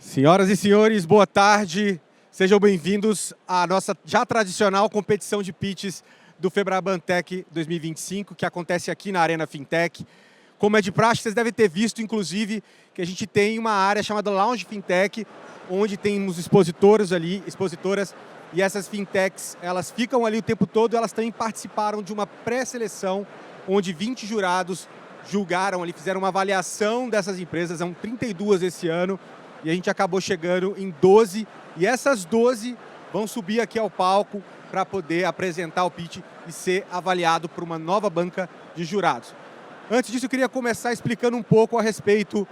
Senhoras e senhores, boa tarde. Sejam bem-vindos à nossa já tradicional competição de pitches do Febraban Tech 2025, que acontece aqui na Arena Fintech. Como é de praxe, vocês devem ter visto, inclusive, que a gente tem uma área chamada Lounge Fintech, onde temos expositoras, e essas fintechs, elas ficam ali o tempo todo, elas também participaram de uma pré-seleção, onde 20 jurados julgaram ali, fizeram uma avaliação dessas empresas, são 32 esse ano, e a gente acabou chegando em 12, e essas 12 vão subir aqui ao palco para poder apresentar o pitch e ser avaliado por uma nova banca de jurados. Antes disso, eu queria começar explicando um pouco a respeito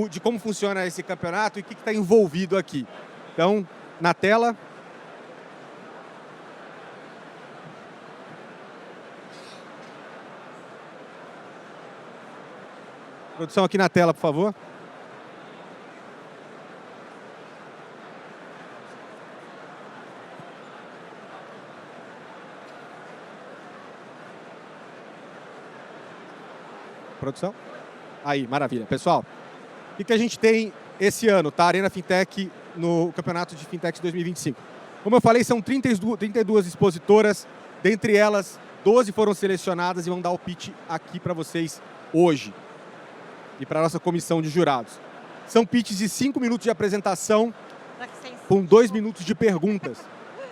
de como funciona esse campeonato e o que está envolvido aqui. Então, na tela. Produção aqui na tela, por favor. Produção? Aí, maravilha. Pessoal, o que a gente tem esse ano, tá? Arena Fintech no Campeonato de Fintech 2025. Como eu falei, são 32 expositoras, dentre elas, 12 foram selecionadas e vão dar o pitch aqui para vocês hoje e para a nossa comissão de jurados. São pitches de 5 minutos de apresentação com 2 minutos de perguntas.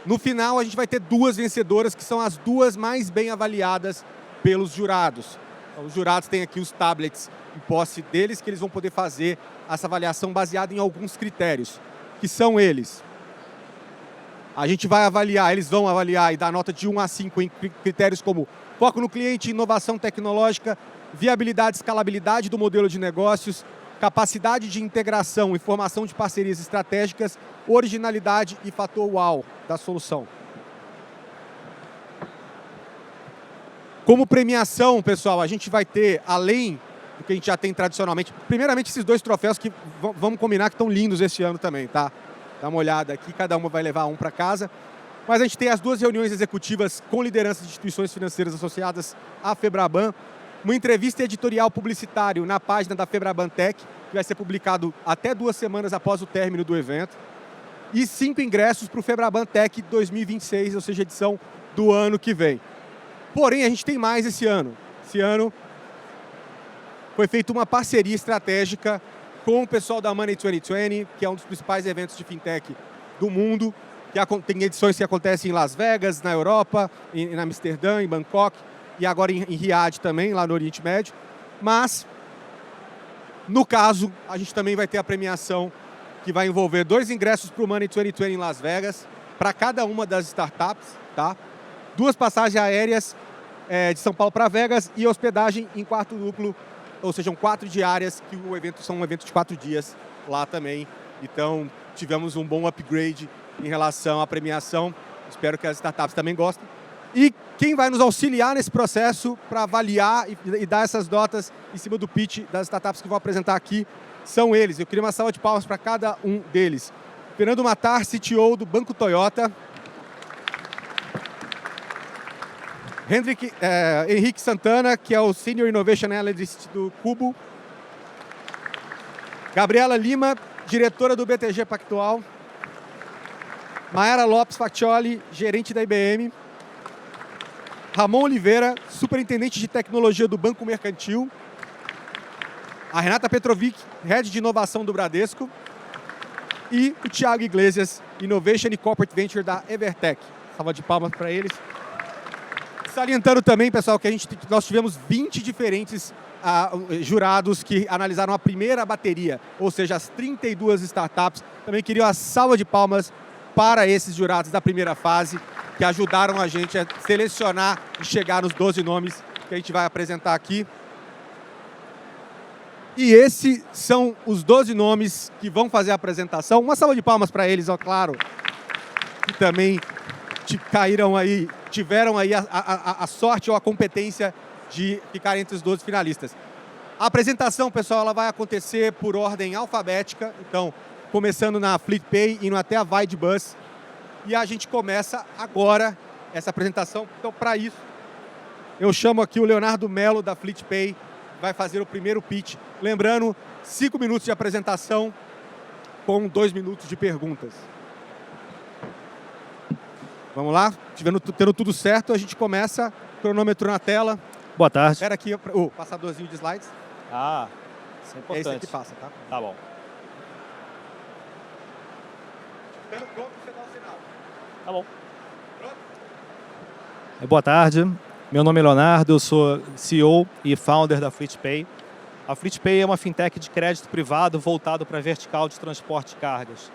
No final, a gente vai ter 2 vencedoras, que são as 2 mais bem avaliadas pelos jurados. Os jurados têm aqui os tablets em posse deles, que eles vão poder fazer essa avaliação baseada em alguns critérios, que são eles. A gente vai avaliar, eles vão avaliar e dar nota de 1 a 5 em critérios como foco no cliente, inovação tecnológica, viabilidade e escalabilidade do modelo de negócios, capacidade de integração e formação de parcerias estratégicas, originalidade e fator wow da solução. Como premiação, pessoal, a gente vai ter, além do que a gente já tem tradicionalmente, primeiramente esses 2 troféus que vamos combinar que estão lindos esse ano também, tá? Dá uma olhada aqui, cada uma vai levar um para casa. Mas a gente tem as 2 reuniões executivas com lideranças de instituições financeiras associadas à Febraban, uma entrevista editorial publicitário na página da Febraban Tech, que vai ser publicado até 2 semanas após o término do evento, e 5 ingressos para o Febraban Tech 2026, ou seja, edição do ano que vem. Porém, a gente tem mais esse ano. Esse ano foi feita uma parceria estratégica com o pessoal da Money 2020, que é um dos principais eventos de fintech do mundo, que tem edições que acontecem em Las Vegas, na Europa, em Amsterdã, em Bangkok, e agora em Riad também, lá no Oriente Médio. Mas, no caso, a gente também vai ter a premiação que vai envolver 2 ingressos para o Money 2020 em Las Vegas, para cada uma das startups, tá? 2 passagens aéreas de São Paulo para Vegas e hospedagem em quarto duplo, ou seja, 4 diárias, que são um evento de 4 dias lá também. Então, tivemos um bom upgrade em relação à premiação. Espero que as startups também gostem. E quem vai nos auxiliar nesse processo para avaliar e dar essas notas em cima do pitch das startups que vou apresentar aqui são eles. Eu queria uma salva de palmas para cada um deles. Fernando Matar, CTO do Banco Toyota. Henrique Santana, que é o Senior Innovation Analyst do Cubo. Gabriela Lima, diretora do BTG Pactual. Mayara Lopes Faccioli, gerente da IBM. Ramon Oliveira, superintendente de tecnologia do Banco Mercantil. A Renata Petrovic, head de inovação do Bradesco. E o Thiago Iglesias, Innovation e Corporate Venture da Evertec. Salva de palmas para eles. Salientando também, pessoal, que nós tivemos 20 diferentes jurados que analisaram a primeira bateria, ou seja, as 32 startups. Também queria uma salva de palmas para esses jurados da primeira fase, que ajudaram a gente a selecionar e chegar nos 12 nomes que a gente vai apresentar aqui. E esses são os 12 nomes que vão fazer a apresentação. Uma salva de palmas para eles, ó, claro, que também tiveram aí a sorte ou a competência de ficar entre os 12 finalistas. A apresentação, pessoal, ela vai acontecer por ordem alfabética, então, começando na FleetPay, indo até a Videbus, e a gente começa agora essa apresentação. Então, para isso, eu chamo aqui o Leonardo Melo, da FleetPay, vai fazer o primeiro pitch. Lembrando, 5 minutos de apresentação, com 2 minutos de perguntas. Vamos lá? Tendo tudo certo, a gente começa. Cronômetro na tela. Boa tarde. Espera aqui o passadorzinho de slides. Ah, isso é importante. É esse que passa, tá? Tá bom. Estando pronto, você dá o sinal. Tá bom. Pronto? Boa tarde. Meu nome é Leonardo, eu sou CEO e founder da FleetPay. A FleetPay é uma fintech de crédito privado voltado para a vertical de transporte de cargas.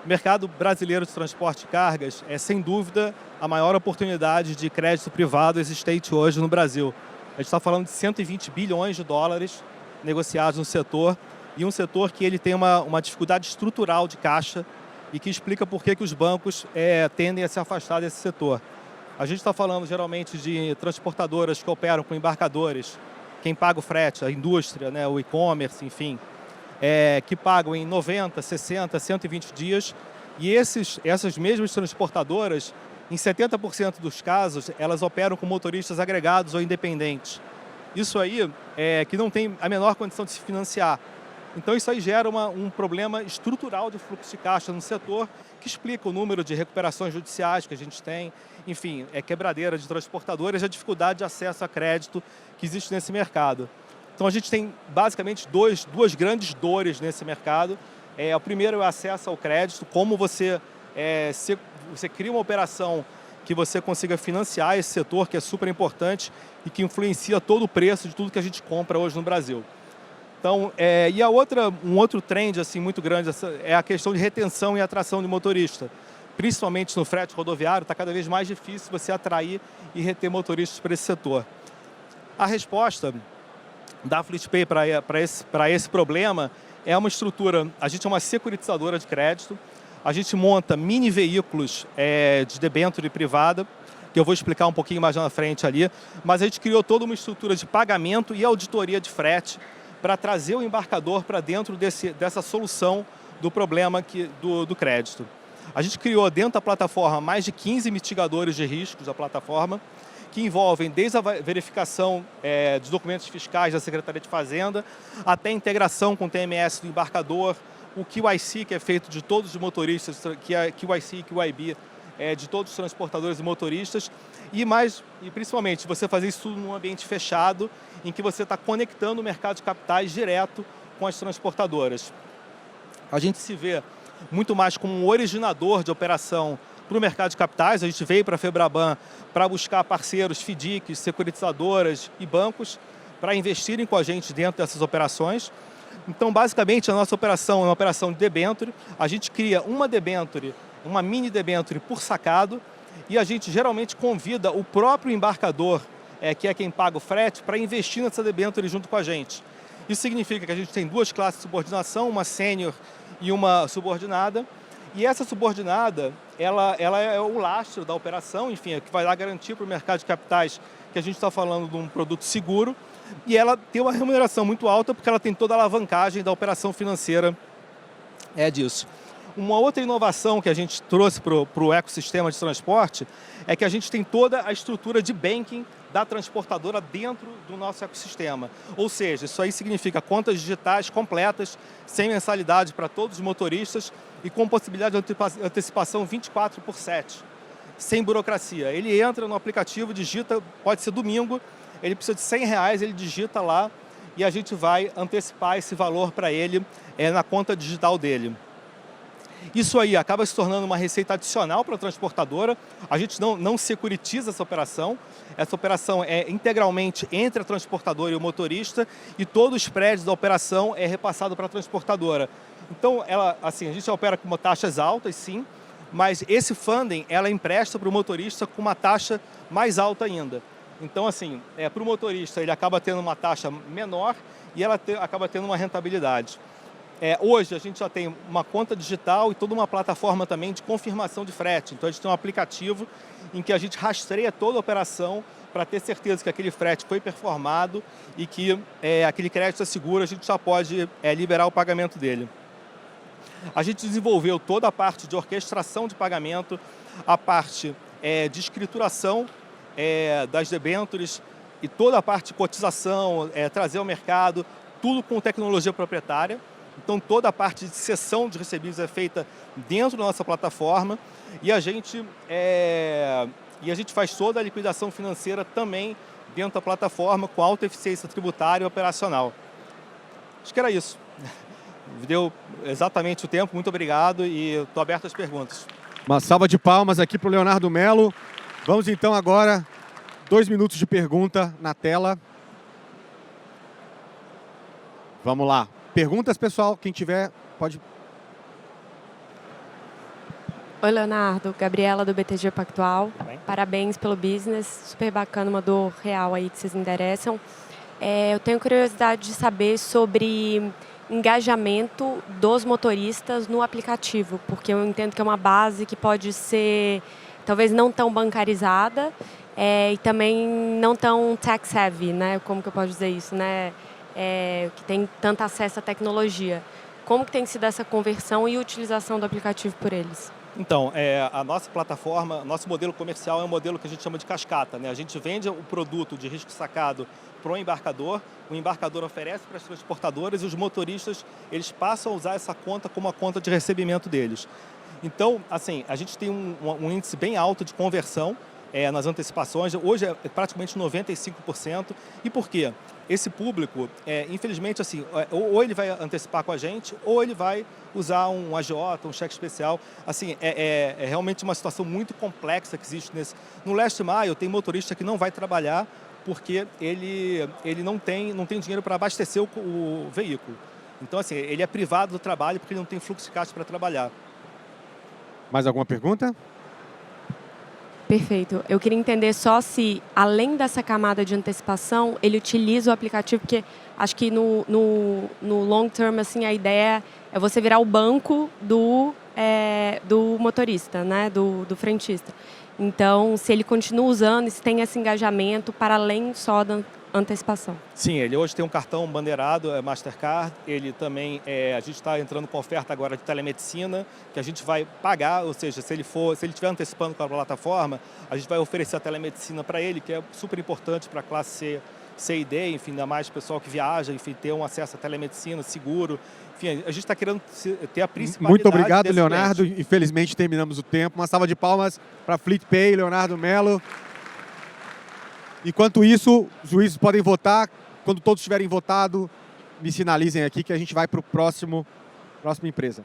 O mercado brasileiro de transporte de cargas é, sem dúvida, a maior oportunidade de crédito privado existente hoje no Brasil. A gente está falando de 120 bilhões de dólares negociados no setor, e um setor que ele tem uma dificuldade estrutural de caixa e que explica por que os bancos tendem a se afastar desse setor. A gente está falando geralmente de transportadoras que operam com embarcadores, quem paga o frete, a indústria, né, o e-commerce, enfim, que pagam em 90, 60, 120 dias, e essas mesmas transportadoras, em 70% dos casos, elas operam com motoristas agregados ou independentes. Isso aí que não tem a menor condição de se financiar. Então isso aí gera um problema estrutural de fluxo de caixa no setor, que explica o número de recuperações judiciais que a gente tem, enfim, quebradeira de transportadoras e a dificuldade de acesso a crédito que existe nesse mercado. Então a gente tem basicamente duas grandes dores nesse mercado. O primeiro é o acesso ao crédito, como você cria uma operação que você consiga financiar esse setor, que é super importante e que influencia todo o preço de tudo que a gente compra hoje no Brasil. Então, um outro trend assim, muito grande é a questão de retenção e atração de motorista. Principalmente no frete rodoviário, está cada vez mais difícil você atrair e reter motoristas para esse setor. A resposta da FleetPay para esse problema é uma estrutura, a gente é uma securitizadora de crédito, a gente monta mini veículos de debênture privada, que eu vou explicar um pouquinho mais na frente ali, mas a gente criou toda uma estrutura de pagamento e auditoria de frete para trazer o embarcador para dentro dessa solução do problema do crédito. A gente criou dentro da plataforma mais de 15 mitigadores de riscos da plataforma, que envolvem desde a verificação de documentos fiscais da Secretaria de Fazenda, até a integração com o TMS do embarcador, o QIC, que é feito de todos os motoristas, que é QIC e QIB, de todos os transportadores e motoristas, e principalmente você fazer isso tudo num ambiente fechado, em que você está conectando o mercado de capitais direto com as transportadoras. A gente se vê muito mais como um originador de operação para o mercado de capitais. A gente veio para a Febraban para buscar parceiros, FDICs, securitizadoras e bancos para investirem com a gente dentro dessas operações. Então, basicamente, a nossa operação é uma operação de debênture. A gente cria uma debênture, uma mini debênture por sacado, e a gente geralmente convida o próprio embarcador, que é quem paga o frete, para investir nessa debênture junto com a gente. Isso significa que a gente tem duas classes de subordinação, uma sênior e uma subordinada, e essa subordinada, ela é o lastro da operação, enfim, que vai dar garantia para o mercado de capitais que a gente está falando de um produto seguro, e ela tem uma remuneração muito alta porque ela tem toda a alavancagem da operação financeira disso. Uma outra inovação que a gente trouxe para o ecossistema de transporte é que a gente tem toda a estrutura de banking da transportadora dentro do nosso ecossistema. Ou seja, isso aí significa contas digitais completas, sem mensalidade para todos os motoristas e com possibilidade de antecipação 24/7, sem burocracia. Ele entra no aplicativo, digita, pode ser domingo, ele precisa de R$100, ele digita lá e a gente vai antecipar esse valor para ele na conta digital dele. Isso aí acaba se tornando uma receita adicional para a transportadora. A gente não securitiza essa operação. Essa operação é integralmente entre a transportadora e o motorista e todo o spread da operação é repassado para a transportadora. Então, a gente opera com taxas altas, sim, mas esse funding, ela empresta para o motorista com uma taxa mais alta ainda. Então, para o motorista, ele acaba tendo uma taxa menor e ela acaba tendo uma rentabilidade. Hoje a gente já tem uma conta digital e toda uma plataforma também de confirmação de frete. Então a gente tem um aplicativo em que a gente rastreia toda a operação para ter certeza que aquele frete foi performado e que aquele crédito é seguro, a gente já pode liberar o pagamento dele. A gente desenvolveu toda a parte de orquestração de pagamento, a parte de escrituração das debêntures e toda a parte de cotização, trazer ao mercado, tudo com tecnologia proprietária. Então, toda a parte de cessão de recebíveis é feita dentro da nossa plataforma e a gente faz toda a liquidação financeira também dentro da plataforma com alta eficiência tributária e operacional. Acho que era isso. Deu exatamente o tempo, muito obrigado e estou aberto às perguntas. Uma salva de palmas aqui para o Leonardo Mello. Vamos então agora, 2 minutos de pergunta na tela. Vamos lá. Perguntas, pessoal, quem tiver pode... Oi, Leonardo. Gabriela, do BTG Pactual. Bem? Parabéns pelo business. Super bacana, uma dor real aí que vocês endereçam. Eu tenho curiosidade de saber sobre engajamento dos motoristas no aplicativo, porque eu entendo que é uma base que pode ser, talvez, não tão bancarizada e também não tão tech-savvy, né? Como que eu posso dizer isso, né? Que tem tanto acesso à tecnologia. Como que tem sido essa conversão e utilização do aplicativo por eles? Então, a nossa plataforma, nosso modelo comercial é um modelo que a gente chama de cascata, né? A gente vende o produto de risco sacado para o embarcador oferece para as transportadoras e os motoristas eles passam a usar essa conta como a conta de recebimento deles. Então, assim, a gente tem um índice bem alto de conversão nas antecipações, hoje é praticamente 95%. E por quê? Esse público, infelizmente, assim, ou ele vai antecipar com a gente, ou ele vai usar um agiota, um cheque especial. Assim, é realmente uma situação muito complexa que existe nesse... No last mile, tem motorista que não vai trabalhar porque ele não tem dinheiro para abastecer o veículo. Então, assim, ele é privado do trabalho porque ele não tem fluxo de caixa para trabalhar. Mais alguma pergunta? Perfeito. Eu queria entender só se, além dessa camada de antecipação, ele utiliza o aplicativo, porque acho que no long term, assim, a ideia é você virar o banco do motorista, né? do frentista. Então, se ele continua usando, se tem esse engajamento para além só da antecipação. Sim, ele hoje tem um cartão bandeirado, Mastercard. Ele também, a gente está entrando com oferta agora de telemedicina, que a gente vai pagar, ou seja, se ele estiver antecipando com a plataforma, a gente vai oferecer a telemedicina para ele, que é super importante para a classe C e D, enfim, ainda mais pessoal que viaja, enfim, ter um acesso à telemedicina seguro. Enfim, a gente está querendo ter a principalidade. Muito obrigado, desse Leonardo. cliente. Infelizmente terminamos o tempo. Uma salva de palmas para FleetPay, Leonardo Mello. Enquanto isso, os juízes podem votar. Quando todos tiverem votado, me sinalizem aqui que a gente vai para o próxima empresa.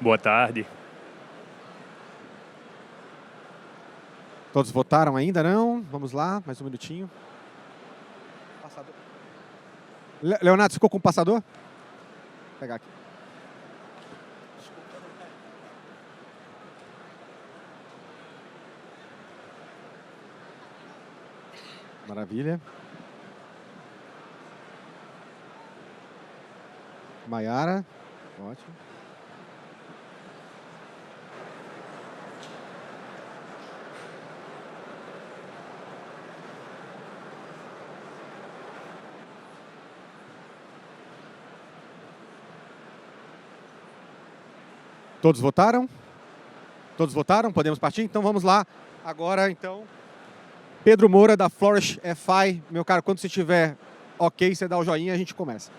Boa tarde. Todos votaram ainda, não? Vamos lá, mais um minutinho. Passador. Leonardo, ficou com o passador? Vou pegar aqui. Maravilha. Maiara, ótimo. Todos votaram? Todos votaram? Podemos partir? Então vamos lá. Agora, então, Pedro Moura, da Flourish FI. Meu caro, quando você estiver ok, você dá o joinha e a gente começa.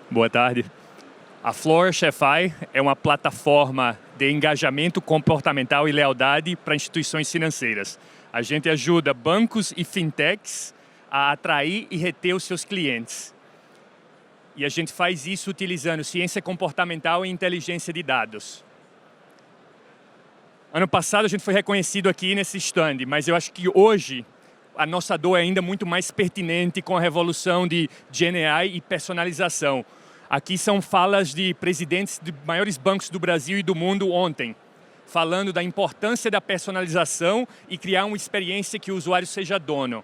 Boa tarde. A Flourish FI é uma plataforma de engajamento comportamental e lealdade para instituições financeiras. A gente ajuda bancos e fintechs a atrair e reter os seus clientes. E a gente faz isso utilizando ciência comportamental e inteligência de dados. Ano passado a gente foi reconhecido aqui nesse stand, mas eu acho que hoje a nossa dor é ainda muito mais pertinente com a revolução de GenAI e personalização. Aqui são falas de presidentes de maiores bancos do Brasil e do mundo ontem, falando da importância da personalização e criar uma experiência que o usuário seja dono.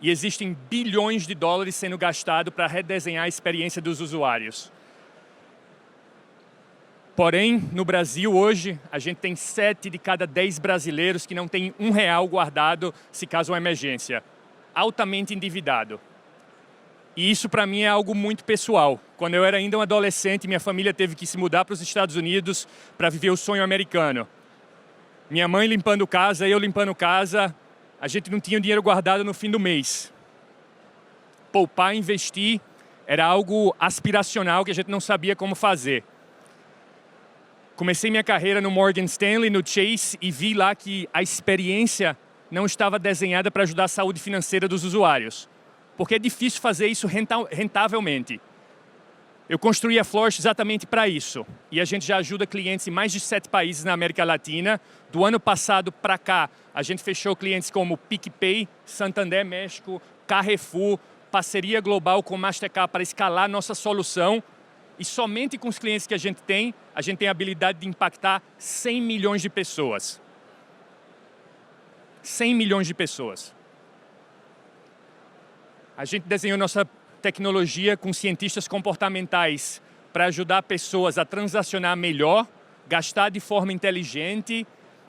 E existem bilhões de dólares sendo gastados para redesenhar a experiência dos usuários. Porém, no Brasil hoje, a gente tem 7 de cada 10 brasileiros que não têm R$1 guardado se caso uma emergência. altamente endividado. E isso, para mim, é algo muito pessoal. Quando eu era ainda um adolescente, minha família teve que se mudar para os Estados Unidos para viver o sonho americano. Minha mãe limpando casa, eu limpando casa, a gente não tinha o dinheiro guardado no fim do mês. Poupar, investir, era algo aspiracional que a gente não sabia como fazer. Comecei minha carreira no Morgan Stanley, no Chase, e vi lá que a experiência não estava desenhada para ajudar a saúde financeira dos usuários. Porque é difícil fazer isso rentavelmente. Eu construí a Flourish exatamente para isso. E a gente já ajuda clientes em mais de 7 países na América Latina. Do ano passado para cá, a gente fechou clientes como PicPay, Santander México, Carrefour, parceria global com Mastercard para escalar nossa solução. E somente com os clientes que a gente tem a habilidade de impactar 100 milhões de pessoas. 100 milhões de pessoas. A gente desenhou nossa tecnologia com cientistas comportamentais para ajudar pessoas a transacionar melhor, gastar de forma inteligente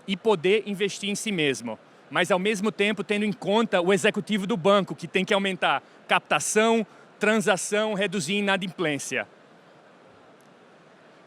e poder investir em si mesmo. Mas, ao mesmo tempo, tendo em conta o executivo do banco, que tem que aumentar captação, transação, reduzir inadimplência.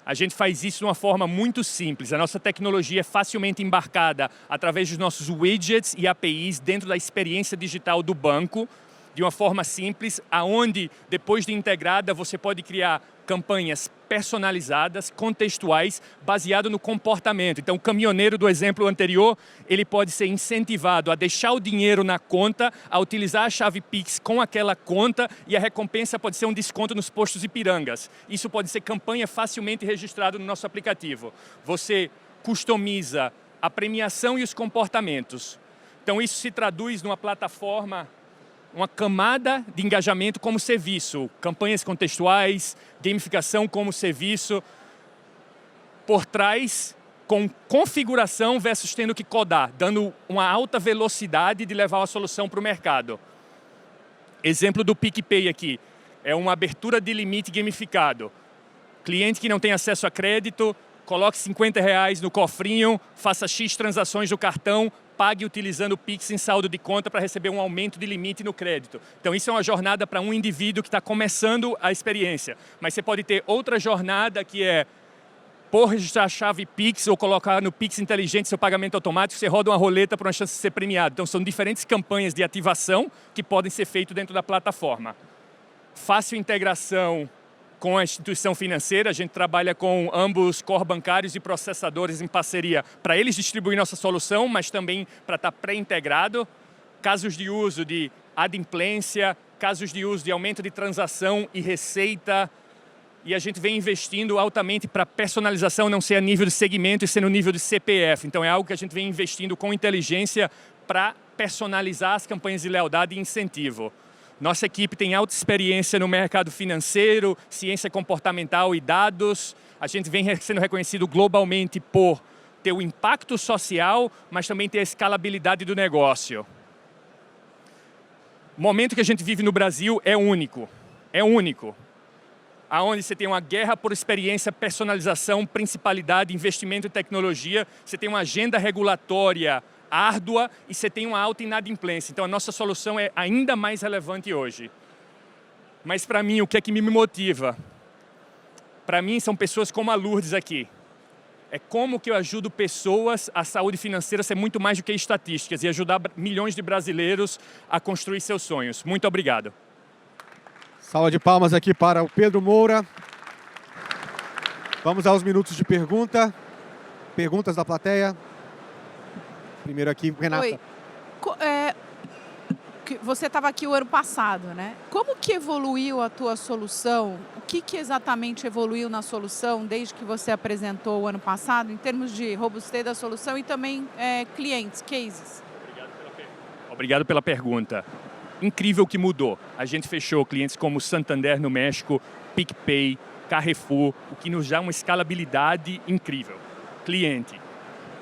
A gente faz isso de uma forma muito simples. A nossa tecnologia é facilmente embarcada através dos nossos widgets e APIs dentro da experiência digital do banco, de uma forma simples, aonde, depois de integrada, você pode criar campanhas personalizadas, contextuais, baseado no comportamento. Então, o caminhoneiro do exemplo anterior, ele pode ser incentivado a deixar o dinheiro na conta, a utilizar a chave Pix com aquela conta, e a recompensa pode ser um desconto nos postos Ipirangas. Isso pode ser campanha facilmente registrada no nosso aplicativo. Você customiza a premiação e os comportamentos. Então, isso se traduz numa plataforma, uma camada de engajamento como serviço, campanhas contextuais, gamificação como serviço, por trás com configuração versus tendo que codar, dando uma alta velocidade de levar a solução para o mercado. Exemplo do PicPay aqui, é uma abertura de limite gamificado. Cliente que não tem acesso a crédito, coloque R$50 no cofrinho, faça X transações do cartão, pague utilizando o Pix em saldo de conta para receber um aumento de limite no crédito. Então, isso é uma jornada para um indivíduo que está começando a experiência. Mas você pode ter outra jornada que é, por registrar a chave Pix ou colocar no Pix inteligente seu pagamento automático, você roda uma roleta para uma chance de ser premiado. Então, são diferentes campanhas de ativação que podem ser feitas dentro da plataforma. Fácil integração com a instituição financeira, a gente trabalha com ambos core bancários e processadores em parceria para eles distribuir nossa solução, mas também para estar pré-integrado. Casos de uso de adimplência, casos de uso de aumento de transação e receita. E a gente vem investindo altamente para personalização não ser a nível de segmento e ser no nível de CPF. Então é algo que a gente vem investindo com inteligência para personalizar as campanhas de lealdade e incentivo. Nossa equipe tem alta experiência no mercado financeiro, ciência comportamental e dados. A gente vem sendo reconhecido globalmente por ter o impacto social, mas também ter a escalabilidade do negócio. O momento que a gente vive no Brasil é único. É único. Onde você tem uma guerra por experiência, personalização, principalidade, investimento em tecnologia. Você tem uma agenda regulatória árdua e você tem uma alta inadimplência. Então, a nossa solução é ainda mais relevante hoje. Mas, para mim, o que é que me motiva? Para mim, são pessoas como a Lourdes aqui. É como que eu ajudo pessoas, a saúde financeira ser muito mais do que estatísticas e ajudar milhões de brasileiros a construir seus sonhos. Muito obrigado. Salva de palmas aqui para o Pedro Moura. Vamos aos minutos de pergunta. Perguntas da plateia. Primeiro aqui, Renata. Oi. Você estava aqui o ano passado, né? Como que evoluiu a tua solução? O que exatamente evoluiu na solução desde que você apresentou o ano passado, em termos de robustez da solução e também clientes, cases? Obrigado pela pergunta. Incrível o que mudou. A gente fechou clientes como Santander no México, PicPay, Carrefour, o que nos dá uma escalabilidade incrível. Cliente.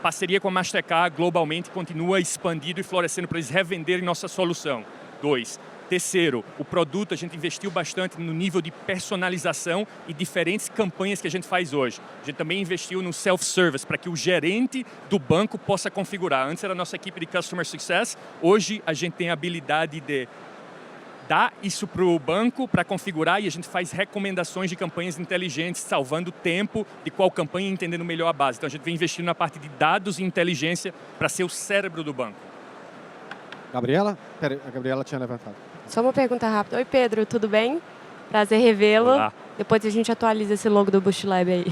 Parceria com a Mastercard globalmente continua expandindo e florescendo para eles revenderem nossa solução. 2. Terceiro, o produto, a gente investiu bastante no nível de personalização e diferentes campanhas que a gente faz hoje. A gente também investiu no self-service, para que o gerente do banco possa configurar. Antes era a nossa equipe de Customer Success, hoje a gente tem a habilidade de dar isso para o banco para configurar e a gente faz recomendações de campanhas inteligentes, salvando tempo de qual campanha e entendendo melhor a base. Então a gente vem investindo na parte de dados e inteligência para ser o cérebro do banco. Gabriela? Peraí, a Gabriela tinha levantado. Só uma pergunta rápida. Oi, Pedro, tudo bem? Prazer revê-lo. Olá. Depois a gente atualiza esse logo do Boost Lab aí.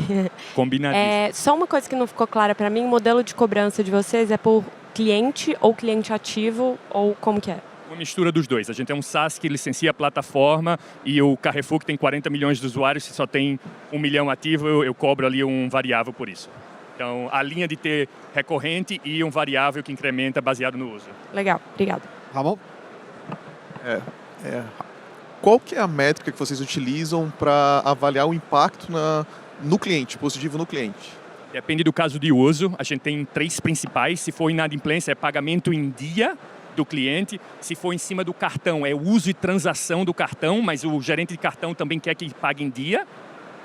Combinadíssimo. Só uma coisa que não ficou clara para mim, o modelo de cobrança de vocês é por cliente ou cliente ativo ou como que é? Uma mistura dos dois. A gente é um SaaS que licencia a plataforma e o Carrefour, que tem 40 milhões de usuários, se só tem 1 milhão ativo, eu cobro ali um variável por isso. Então, a linha de ter recorrente e um variável que incrementa baseado no uso. Legal, obrigado. Ramon? Qual que é a métrica que vocês utilizam para avaliar o impacto no cliente, positivo no cliente? Depende do caso de uso. A gente tem 3 principais. Se for inadimplência, é pagamento em dia do cliente. Se for em cima do cartão, é uso e transação do cartão, mas o gerente de cartão também quer que pague em dia.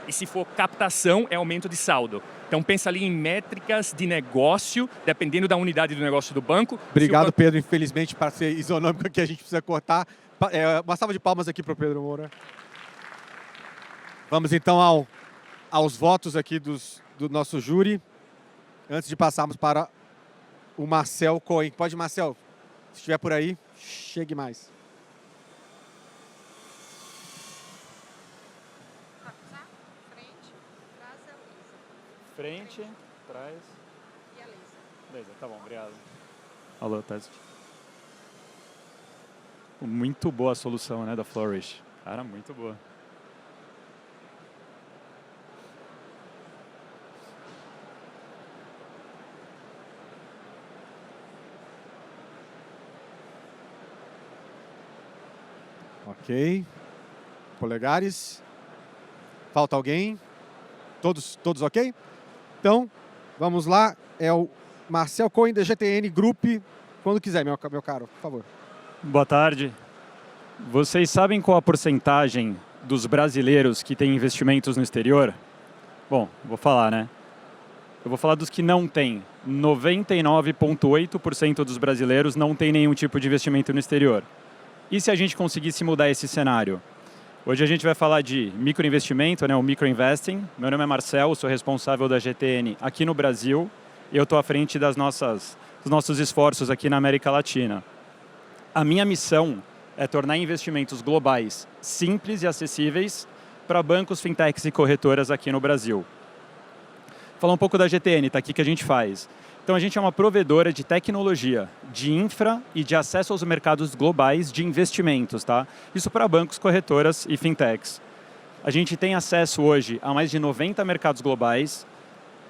E se for captação, é aumento de saldo. Então, pensa ali em métricas de negócio, dependendo da unidade do negócio do banco. Obrigado, Pedro. Infelizmente, para ser isonômico aqui, a gente precisa cortar. Uma salva de palmas aqui para o Pedro Moura. Vamos, então, aos votos aqui do nosso júri. Antes de passarmos para o Marcel Cohen. Pode, Marcel, se estiver por aí, chegue mais. Frente, trás e a laser. Beleza, tá bom, obrigado. Alô, teste. Muito boa a solução, né, da Flourish. Cara, muito boa. Ok. Polegares. Falta alguém? Todos ok? Então, vamos lá. É o Marcel Cohen, da GTN Group. Quando quiser, meu caro, por favor. Boa tarde. Vocês sabem qual a porcentagem dos brasileiros que têm investimentos no exterior? Bom, vou falar, né? Eu vou falar dos que não têm. 99,8% dos brasileiros não têm nenhum tipo de investimento no exterior. E se a gente conseguisse mudar esse cenário? Hoje a gente vai falar de microinvestimento, né, o microinvesting. Meu nome é Marcel, sou responsável da GTN aqui no Brasil e eu estou à frente dos nossos esforços aqui na América Latina. A minha missão é tornar investimentos globais simples e acessíveis para bancos, fintechs e corretoras aqui no Brasil. Falar um pouco da GTN, tá aqui que a gente faz. Então a gente é uma provedora de tecnologia, de infra e de acesso aos mercados globais de investimentos, tá? Isso para bancos, corretoras e fintechs. A gente tem acesso hoje a mais de 90 mercados globais,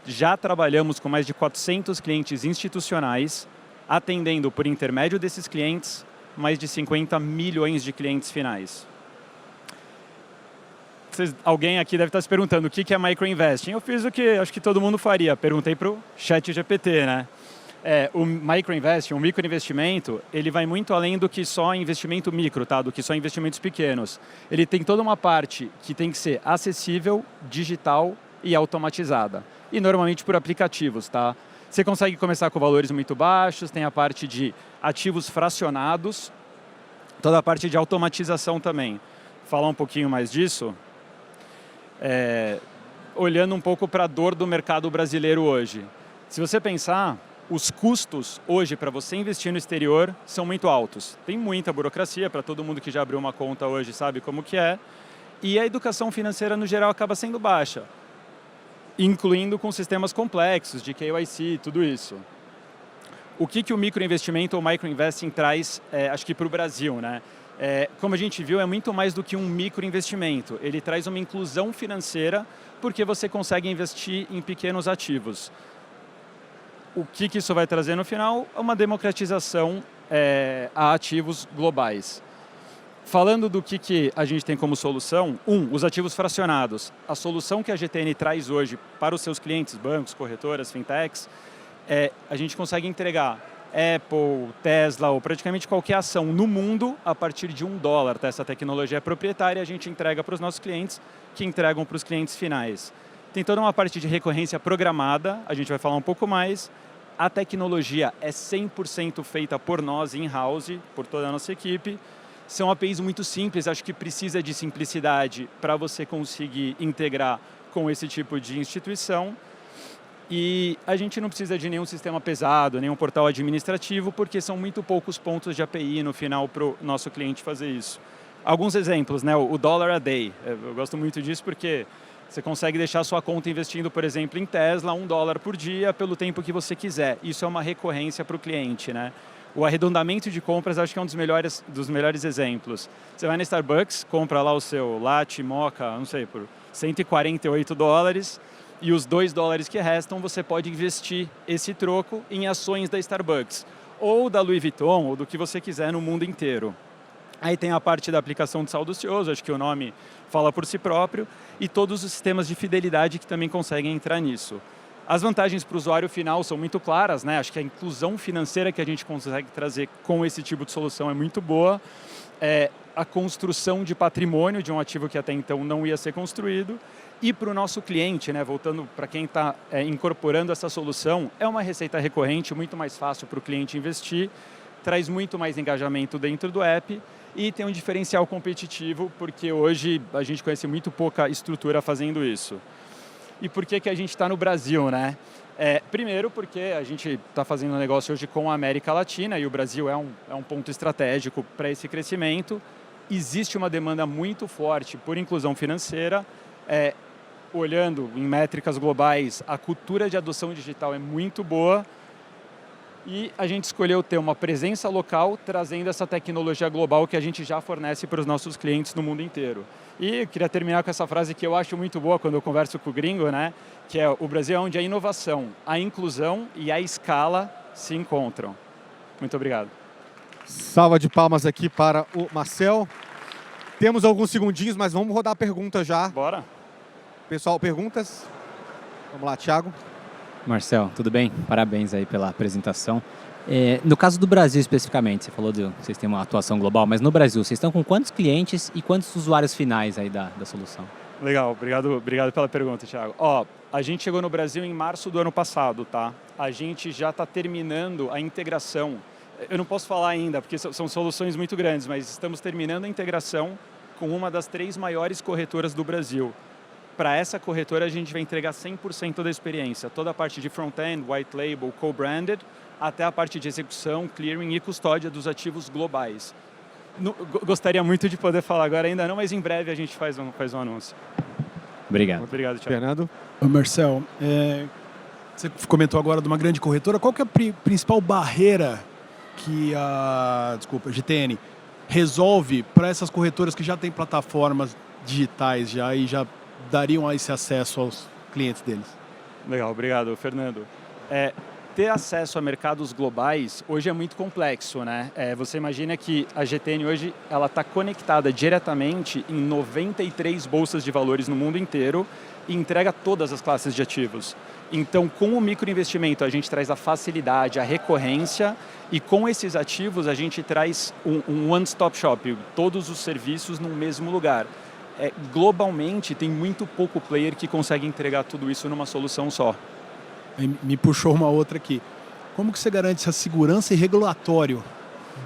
já trabalhamos com mais de 400 clientes institucionais, atendendo por intermédio desses clientes mais de 50 milhões de clientes finais. Alguém aqui deve estar se perguntando o que é microinvesting. Eu fiz o que acho que todo mundo faria. Perguntei para o ChatGPT, né? O microinvesting, o microinvestimento, ele vai muito além do que só investimento micro, tá? Do que só investimentos pequenos. Ele tem toda uma parte que tem que ser acessível, digital e automatizada. E normalmente por aplicativos, tá? Você consegue começar com valores muito baixos, tem a parte de ativos fracionados, toda a parte de automatização também. Falar um pouquinho mais disso. Olhando um pouco para a dor do mercado brasileiro hoje. Se você pensar, os custos hoje para você investir no exterior são muito altos. Tem muita burocracia, para todo mundo que já abriu uma conta hoje sabe como que é. E a educação financeira no geral acaba sendo baixa, incluindo com sistemas complexos de KYC, tudo isso. O que o microinvestimento ou microinvesting traz, acho que para o Brasil, né? Como a gente viu, é muito mais do que um microinvestimento. Ele traz uma inclusão financeira porque você consegue investir em pequenos ativos. O que isso vai trazer no final? Uma democratização a ativos globais. Falando do que a gente tem como solução, os ativos fracionados. A solução que a GTN traz hoje para os seus clientes, bancos, corretoras, fintechs, a gente consegue entregar Apple, Tesla ou praticamente qualquer ação no mundo a partir de $1. Tá? Essa tecnologia é proprietária e a gente entrega para os nossos clientes, que entregam para os clientes finais. Tem toda uma parte de recorrência programada, a gente vai falar um pouco mais. A tecnologia é 100% feita por nós, in-house, por toda a nossa equipe. São APIs muito simples, acho que precisa de simplicidade para você conseguir integrar com esse tipo de instituição. E a gente não precisa de nenhum sistema pesado, nenhum portal administrativo, porque são muito poucos pontos de API no final para o nosso cliente fazer isso. Alguns exemplos, né? O dollar a day. Eu gosto muito disso porque você consegue deixar a sua conta investindo, por exemplo, em Tesla, $1 por dia, pelo tempo que você quiser. Isso é uma recorrência para o cliente, né? O arredondamento de compras acho que é um dos melhores exemplos. Você vai na Starbucks, compra lá o seu latte, mocha, não sei, por $148, e os $2 que restam você pode investir esse troco em ações da Starbucks, ou da Louis Vuitton, ou do que você quiser no mundo inteiro. Aí tem a parte da aplicação de saldo ocioso, acho que o nome fala por si próprio, e todos os sistemas de fidelidade que também conseguem entrar nisso. As vantagens para o usuário final são muito claras, né? Acho que a inclusão financeira que a gente consegue trazer com esse tipo de solução é muito boa. A construção de patrimônio de um ativo que até então não ia ser construído. E para o nosso cliente, né? Voltando para quem está incorporando essa solução, é uma receita recorrente, muito mais fácil para o cliente investir, traz muito mais engajamento dentro do app e tem um diferencial competitivo, porque hoje a gente conhece muito pouca estrutura fazendo isso. E por que a gente está no Brasil, né? Primeiro porque a gente está fazendo um negócio hoje com a América Latina e o Brasil é um ponto estratégico para esse crescimento. Existe uma demanda muito forte por inclusão financeira. Olhando em métricas globais, a cultura de adoção digital é muito boa e a gente escolheu ter uma presença local trazendo essa tecnologia global que a gente já fornece para os nossos clientes no mundo inteiro. E eu queria terminar com essa frase que eu acho muito boa quando eu converso com o gringo, né? Que é: o Brasil é onde a inovação, a inclusão e a escala se encontram. Muito obrigado. Salva de palmas aqui para o Marcel. Temos alguns segundinhos, mas vamos rodar a pergunta já. Bora. Pessoal, perguntas? Vamos lá, Thiago. Marcel, tudo bem? Parabéns aí pela apresentação. No caso do Brasil especificamente, você falou que vocês têm uma atuação global, mas no Brasil, vocês estão com quantos clientes e quantos usuários finais aí da solução? Legal, obrigado pela pergunta, Thiago. A gente chegou no Brasil em março do ano passado, tá? A gente já está terminando a integração. Eu não posso falar ainda, porque são soluções muito grandes, mas estamos terminando a integração com uma das 3 maiores corretoras do Brasil. Para essa corretora, a gente vai entregar 100% da experiência. Toda a parte de front-end, white label, co-branded, até a parte de execução, clearing e custódia dos ativos globais. Gostaria muito de poder falar agora, ainda não, mas em breve a gente faz um anúncio. Obrigado. Muito obrigado, Thiago. Fernando. Marcel, você comentou agora de uma grande corretora. Qual que é a principal barreira que a GTN resolve para essas corretoras que já têm plataformas digitais já e já dariam esse acesso aos clientes deles? Legal, obrigado, Fernando. Ter acesso a mercados globais hoje é muito complexo, né? Você imagina que a GTN hoje ela está conectada diretamente em 93 bolsas de valores no mundo inteiro e entrega todas as classes de ativos. Então, com o microinvestimento, a gente traz a facilidade, a recorrência, e com esses ativos a gente traz um one-stop shop, todos os serviços no mesmo lugar. Globalmente, tem muito pouco player que consegue entregar tudo isso numa solução só. Me puxou uma outra aqui. Como que você garante essa segurança e regulatório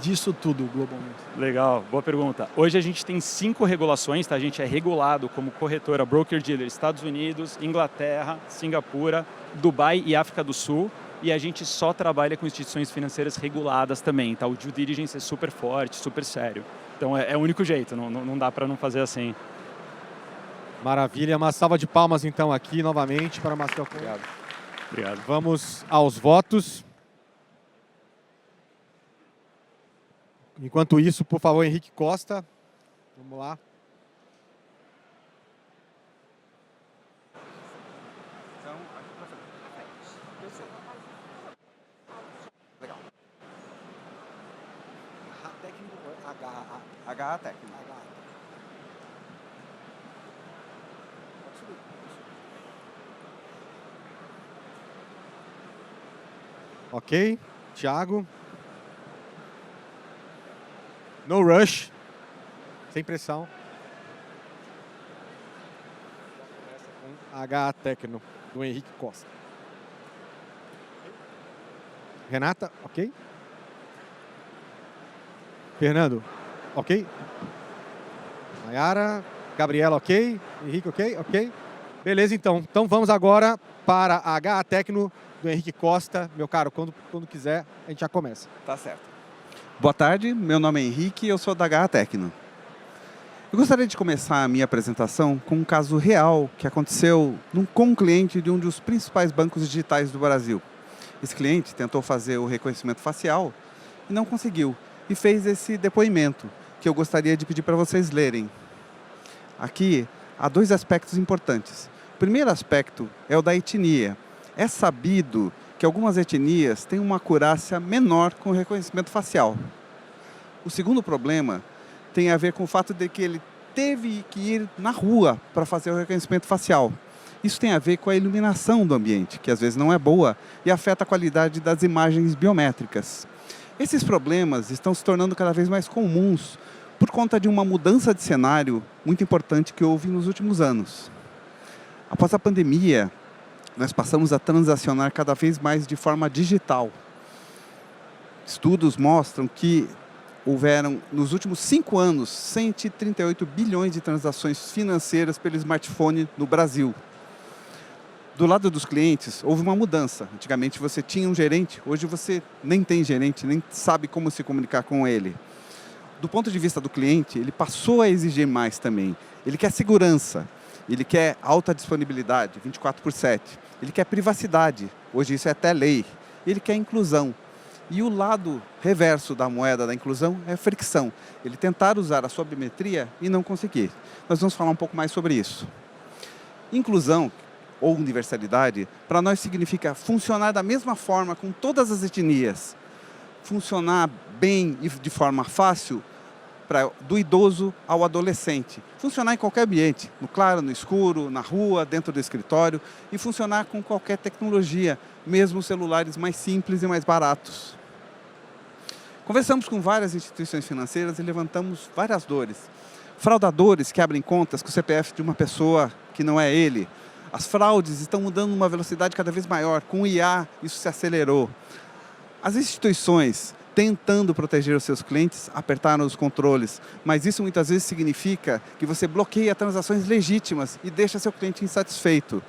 disso tudo globalmente? Legal, boa pergunta. Hoje a gente tem 5 regulações, tá? A gente é regulado como corretora broker-dealer Estados Unidos, Inglaterra, Singapura, Dubai e África do Sul. E a gente só trabalha com instituições financeiras reguladas também, tá? O due diligence é super forte, super sério. Então é o único jeito, não dá para não fazer assim. Maravilha. Uma salva de palmas então aqui novamente para Marcel. Obrigado. Vamos aos votos. Enquanto isso, por favor, Henrique Costa. Vamos lá. Legal. H técnico. Ok. Thiago. No rush. Sem pressão. Começa com HA Tecno, do Henrique Costa. Renata, ok? Fernando, ok? Nayara, Gabriela, ok? Henrique, ok? Ok? Beleza, então. Então vamos agora para a HA Tecno do Henrique Costa. Meu caro, quando quiser, a gente já começa. Tá certo. Boa tarde, meu nome é Henrique e eu sou da HA Tecno. Eu gostaria de começar a minha apresentação com um caso real que aconteceu com um cliente de um dos principais bancos digitais do Brasil. Esse cliente tentou fazer o reconhecimento facial e não conseguiu. E fez esse depoimento que eu gostaria de pedir para vocês lerem. Aqui há dois aspectos importantes. O primeiro aspecto é o da etnia. É sabido que algumas etnias têm uma acurácia menor com o reconhecimento facial. O segundo problema tem a ver com o fato de que ele teve que ir na rua para fazer o reconhecimento facial. Isso tem a ver com a iluminação do ambiente, que às vezes não é boa e afeta a qualidade das imagens biométricas. Esses problemas estão se tornando cada vez mais comuns por conta de uma mudança de cenário muito importante que houve nos últimos anos. Após a pandemia, nós passamos a transacionar cada vez mais de forma digital. Estudos mostram que houveram, nos últimos 5 anos, 138 bilhões de transações financeiras pelo smartphone no Brasil. Do lado dos clientes, houve uma mudança. Antigamente você tinha um gerente, hoje você nem tem gerente, nem sabe como se comunicar com ele. Do ponto de vista do cliente, ele passou a exigir mais também. Ele quer segurança, ele quer alta disponibilidade, 24/7. Ele quer privacidade, hoje isso é até lei. Ele quer inclusão. E o lado reverso da moeda da inclusão é fricção. Ele tentar usar a sua biometria e não conseguir. Nós vamos falar um pouco mais sobre isso. Inclusão ou universalidade, para nós significa funcionar da mesma forma com todas as etnias. Funcionar bem e de forma fácil do idoso ao adolescente. Funcionar em qualquer ambiente, no claro, no escuro, na rua, dentro do escritório, e funcionar com qualquer tecnologia, mesmo celulares mais simples e mais baratos. Conversamos com várias instituições financeiras e levantamos várias dores. Fraudadores que abrem contas com o CPF de uma pessoa que não é ele. As fraudes estão mudando numa velocidade cada vez maior. Com o IA, isso se acelerou. As instituições, tentando proteger os seus clientes, apertaram os controles. Mas isso muitas vezes significa que você bloqueia transações legítimas e deixa seu cliente insatisfeito.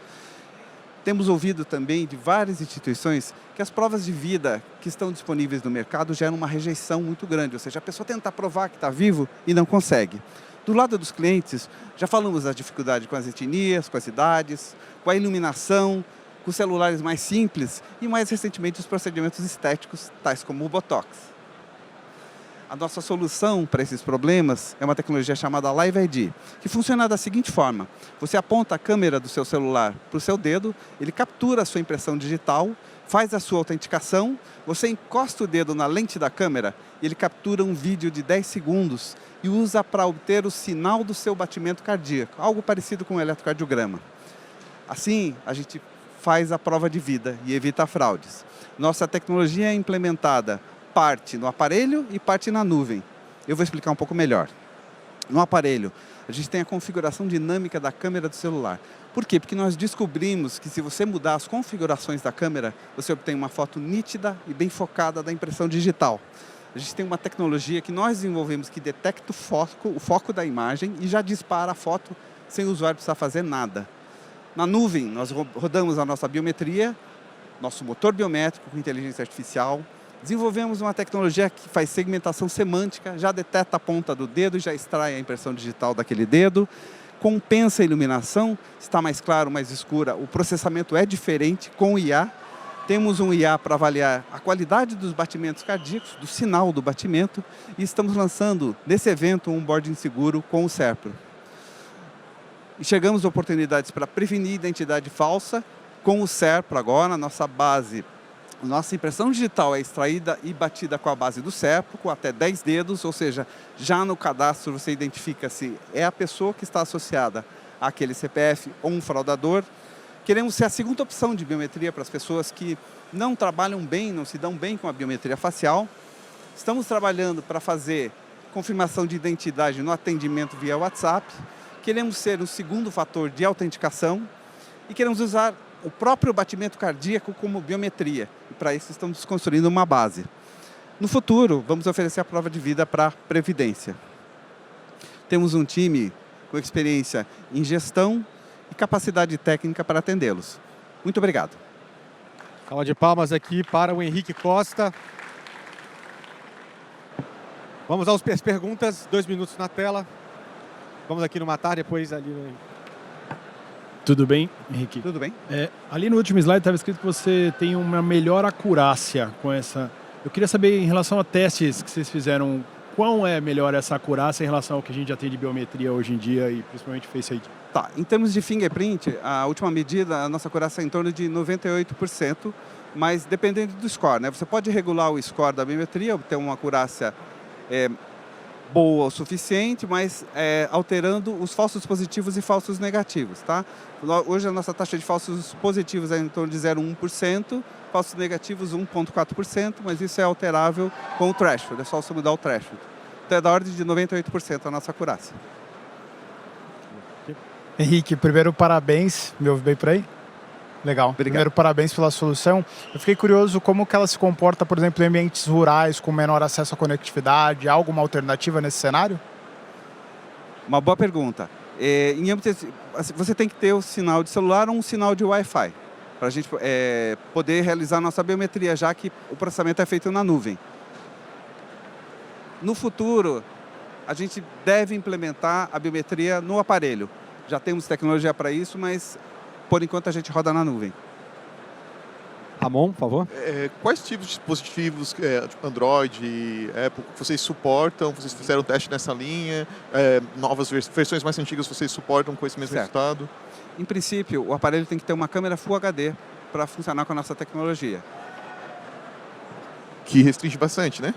Temos ouvido também de várias instituições que as provas de vida que estão disponíveis no mercado geram uma rejeição muito grande. Ou seja, a pessoa tenta provar que está vivo e não consegue. Do lado dos clientes, já falamos da dificuldade com as etnias, com as idades, com a iluminação, com celulares mais simples e, mais recentemente, os procedimentos estéticos, tais como o Botox. A nossa solução para esses problemas é uma tecnologia chamada Live ID, que funciona da seguinte forma. Você aponta a câmera do seu celular para o seu dedo, ele captura a sua impressão digital, faz a sua autenticação, você encosta o dedo na lente da câmera e ele captura um vídeo de 10 segundos e usa para obter o sinal do seu batimento cardíaco, algo parecido com um eletrocardiograma. Assim, a gente faz a prova de vida e evita fraudes. Nossa tecnologia é implementada parte no aparelho e parte na nuvem. Eu vou explicar um pouco melhor. No aparelho, a gente tem a configuração dinâmica da câmera do celular. Por quê? Porque nós descobrimos que se você mudar as configurações da câmera, você obtém uma foto nítida e bem focada da impressão digital. A gente tem uma tecnologia que nós desenvolvemos que detecta o foco da imagem e já dispara a foto sem o usuário precisar fazer nada. Na nuvem, nós rodamos a nossa biometria, nosso motor biométrico com inteligência artificial. Desenvolvemos uma tecnologia que faz segmentação semântica, já detecta a ponta do dedo e já extrai a impressão digital daquele dedo. Compensa a iluminação, está mais claro, mais escura. O processamento é diferente com o IA. Temos um IA para avaliar a qualidade dos batimentos cardíacos, do sinal do batimento. E estamos lançando, nesse evento, um onboarding seguro com o Serpro. Enxergamos oportunidades para prevenir identidade falsa com o Serpro agora, nossa base. Nossa impressão digital é extraída e batida com a base do Serpro, com até 10 dedos, ou seja, já no cadastro você identifica se é a pessoa que está associada àquele CPF ou um fraudador. Queremos ser a segunda opção de biometria para as pessoas que não trabalham bem, não se dão bem com a biometria facial. Estamos trabalhando para fazer confirmação de identidade no atendimento via WhatsApp. Queremos ser o segundo fator de autenticação e queremos usar o próprio batimento cardíaco como biometria. E para isso estamos construindo uma base. No futuro, vamos oferecer a prova de vida para a Previdência. Temos um time com experiência em gestão e capacidade técnica para atendê-los. Muito obrigado. Salva de palmas aqui para o Henrique Costa. Vamos às perguntas, 2 minutos na tela. Vamos aqui no Matar, depois ali no... Tudo bem, Henrique? Tudo bem? Ali no último slide estava escrito que você tem uma melhor acurácia com essa... Eu queria saber, em relação a testes que vocês fizeram, qual é melhor essa acurácia em relação ao que a gente já tem de biometria hoje em dia e principalmente Face ID? Tá, em termos de fingerprint, a última medida, a nossa acurácia é em torno de 98%, mas dependendo do score, né? Você pode regular o score da biometria, obter uma acurácia boa o suficiente, mas alterando os falsos positivos e falsos negativos, tá? Hoje a nossa taxa de falsos positivos é em torno de 0,1%, falsos negativos 1,4%, mas isso é alterável com o threshold, é só você mudar o threshold. Então é da ordem de 98% a nossa acurácia. Henrique, primeiro parabéns, me ouve bem por aí? Legal. Obrigado. Primeiro, parabéns pela solução. Eu fiquei curioso como que ela se comporta, por exemplo, em ambientes rurais, com menor acesso à conectividade. Há alguma alternativa nesse cenário? Uma boa pergunta. Em âmbito, você tem que ter o sinal de celular ou um sinal de Wi-Fi, para a gente poder realizar a nossa biometria, já que o processamento é feito na nuvem. No futuro, a gente deve implementar a biometria no aparelho. Já temos tecnologia para isso, mas por enquanto a gente roda na nuvem. Ramon, por favor. Quais tipos de dispositivos, tipo Android, Apple, vocês suportam? Vocês fizeram teste nessa linha? Novas versões mais antigas vocês suportam com esse mesmo resultado? Em princípio, o aparelho tem que ter uma câmera Full HD para funcionar com a nossa tecnologia. Que restringe bastante, né?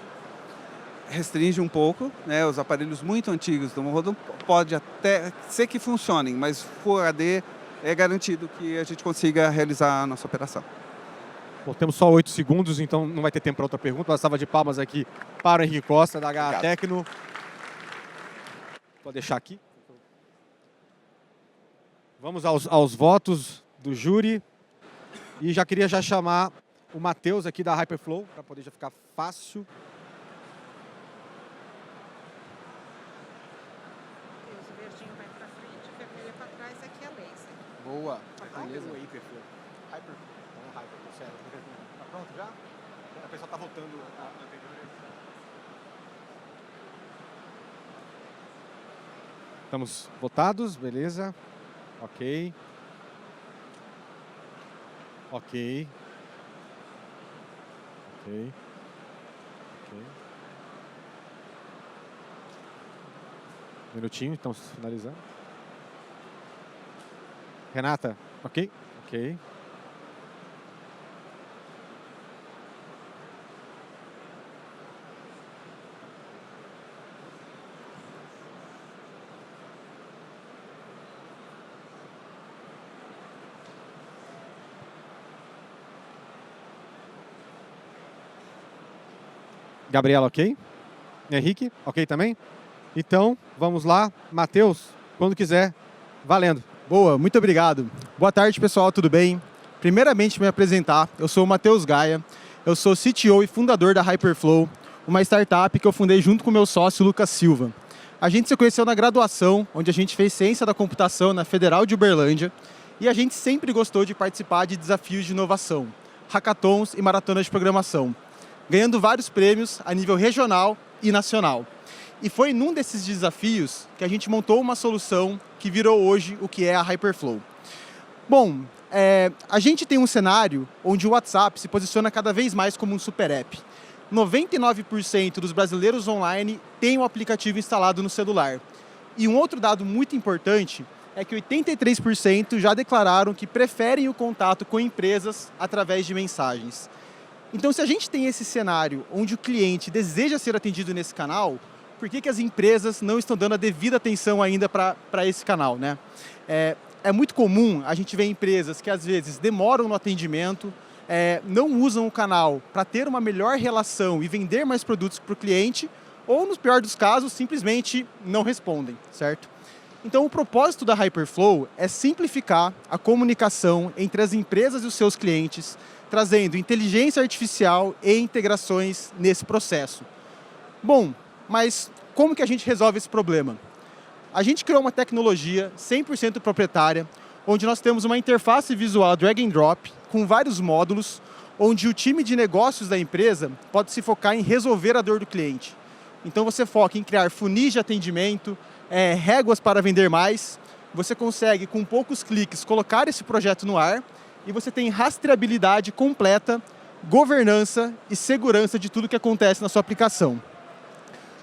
Restringe um pouco, né? Os aparelhos muito antigos do rodam pode até ser que funcionem, mas Full HD é garantido que a gente consiga realizar a nossa operação. Bom, temos só 8 segundos, então não vai ter tempo para outra pergunta. Uma salva de palmas aqui para o Henrique Costa, da HA Tecno. Vou deixar aqui. Vamos aos votos do júri. E já queria chamar o Matheus aqui da Hyperflow, para poder já ficar fácil. Boa. Beleza. Hyperflow. Hyperflow, sério. Tá pronto já? A pessoa tá voltando a anterior. Estamos votados, beleza. Ok. Ok. Ok. Ok. Minutinho, estamos finalizando. Renata, ok? Ok. Gabriela, ok? Henrique, ok também? Então, vamos lá. Matheus, quando quiser, valendo. Boa, muito obrigado. Boa tarde, pessoal, tudo bem? Primeiramente, me apresentar, eu sou o Matheus Gaia, eu sou CTO e fundador da Hyperflow, uma startup que eu fundei junto com meu sócio, Lucas Silva. A gente se conheceu na graduação, onde a gente fez Ciência da Computação na Federal de Uberlândia, e a gente sempre gostou de participar de desafios de inovação, hackathons e maratonas de programação, ganhando vários prêmios a nível regional e nacional. E foi num desses desafios que a gente montou uma solução que virou hoje o que é a Hyperflow. Bom, a gente tem um cenário onde o WhatsApp se posiciona cada vez mais como um super app. 99% dos brasileiros online têm o aplicativo instalado no celular. E um outro dado muito importante é que 83% já declararam que preferem o contato com empresas através de mensagens. Então, se a gente tem esse cenário onde o cliente deseja ser atendido nesse canal, por que as empresas não estão dando a devida atenção ainda para esse canal, né? é muito comum a gente ver empresas que às vezes demoram no atendimento, não usam o canal para ter uma melhor relação e vender mais produtos para o cliente, ou, no pior dos casos, simplesmente não respondem, certo? Então, o propósito da Hyperflow é simplificar a comunicação entre as empresas e os seus clientes, trazendo inteligência artificial e integrações nesse processo. Bom, mas como que a gente resolve esse problema? A gente criou uma tecnologia 100% proprietária, onde nós temos uma interface visual drag and drop, com vários módulos, onde o time de negócios da empresa pode se focar em resolver a dor do cliente. Então você foca em criar funis de atendimento, réguas para vender mais, você consegue com poucos cliques colocar esse projeto no ar e você tem rastreabilidade completa, governança e segurança de tudo que acontece na sua aplicação.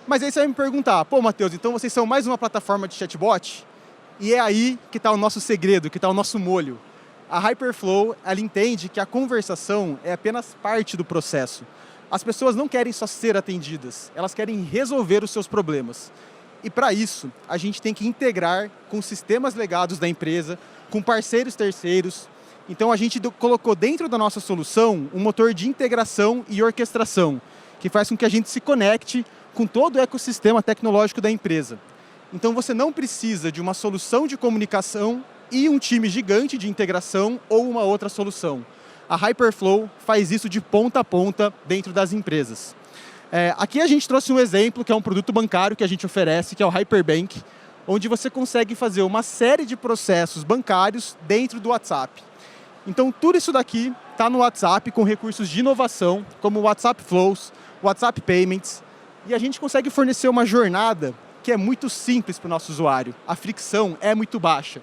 Mas aí você vai me perguntar, pô, Matheus, então vocês são mais uma plataforma de chatbot? E é aí que está o nosso segredo, que está o nosso molho. A Hyperflow, ela entende que a conversação é apenas parte do processo. As pessoas não querem só ser atendidas, elas querem resolver os seus problemas. E para isso, a gente tem que integrar com sistemas legados da empresa, com parceiros terceiros. Então a gente colocou dentro da nossa solução um motor de integração e orquestração, que faz com que a gente se conecte com todo o ecossistema tecnológico da empresa. Então você não precisa de uma solução de comunicação e um time gigante de integração ou uma outra solução. A Hyperflow faz isso de ponta a ponta dentro das empresas. Aqui a gente trouxe um exemplo, que é um produto bancário que a gente oferece, que é o Hyperbank, onde você consegue fazer uma série de processos bancários dentro do WhatsApp. Então tudo isso daqui está no WhatsApp com recursos de inovação, como o WhatsApp Flows, WhatsApp Payments, e a gente consegue fornecer uma jornada que é muito simples para o nosso usuário. A fricção é muito baixa.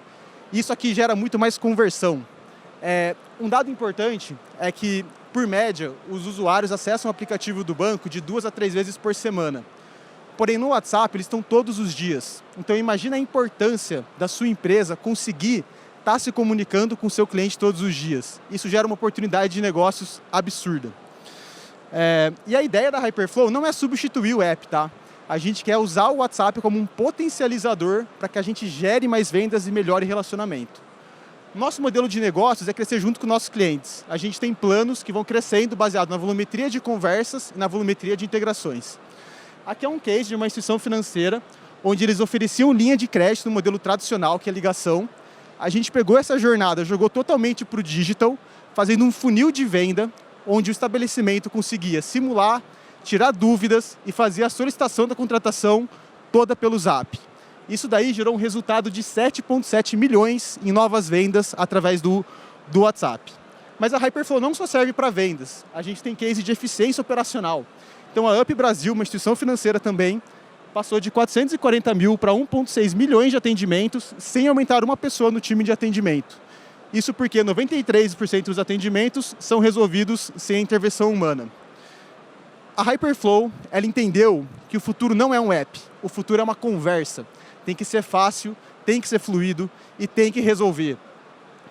Isso aqui gera muito mais conversão. Um dado importante é que, por média, os usuários acessam o aplicativo do banco de 2 a 3 vezes por semana. Porém, no WhatsApp, eles estão todos os dias. Então, imagina a importância da sua empresa conseguir estar se comunicando com o seu cliente todos os dias. Isso gera uma oportunidade de negócios absurda. E a ideia da Hyperflow não é substituir o app, tá? A gente quer usar o WhatsApp como um potencializador para que a gente gere mais vendas e melhore relacionamento. Nosso modelo de negócios é crescer junto com nossos clientes. A gente tem planos que vão crescendo baseado na volumetria de conversas e na volumetria de integrações. Aqui é um case de uma instituição financeira, onde eles ofereciam linha de crédito no modelo tradicional, que é ligação. A gente pegou essa jornada, jogou totalmente para o digital, fazendo um funil de venda, onde o estabelecimento conseguia simular, tirar dúvidas e fazer a solicitação da contratação toda pelo Zap. Isso daí gerou um resultado de 7,7 milhões em novas vendas através do WhatsApp. Mas a Hyperflow não só serve para vendas, a gente tem case de eficiência operacional. Então a Up Brasil, uma instituição financeira também, passou de 440 mil para 1,6 milhões de atendimentos sem aumentar uma pessoa no time de atendimento. Isso porque 93% dos atendimentos são resolvidos sem intervenção humana. A Hyperflow, ela entendeu que o futuro não é um app, o futuro é uma conversa. Tem que ser fácil, tem que ser fluido e tem que resolver.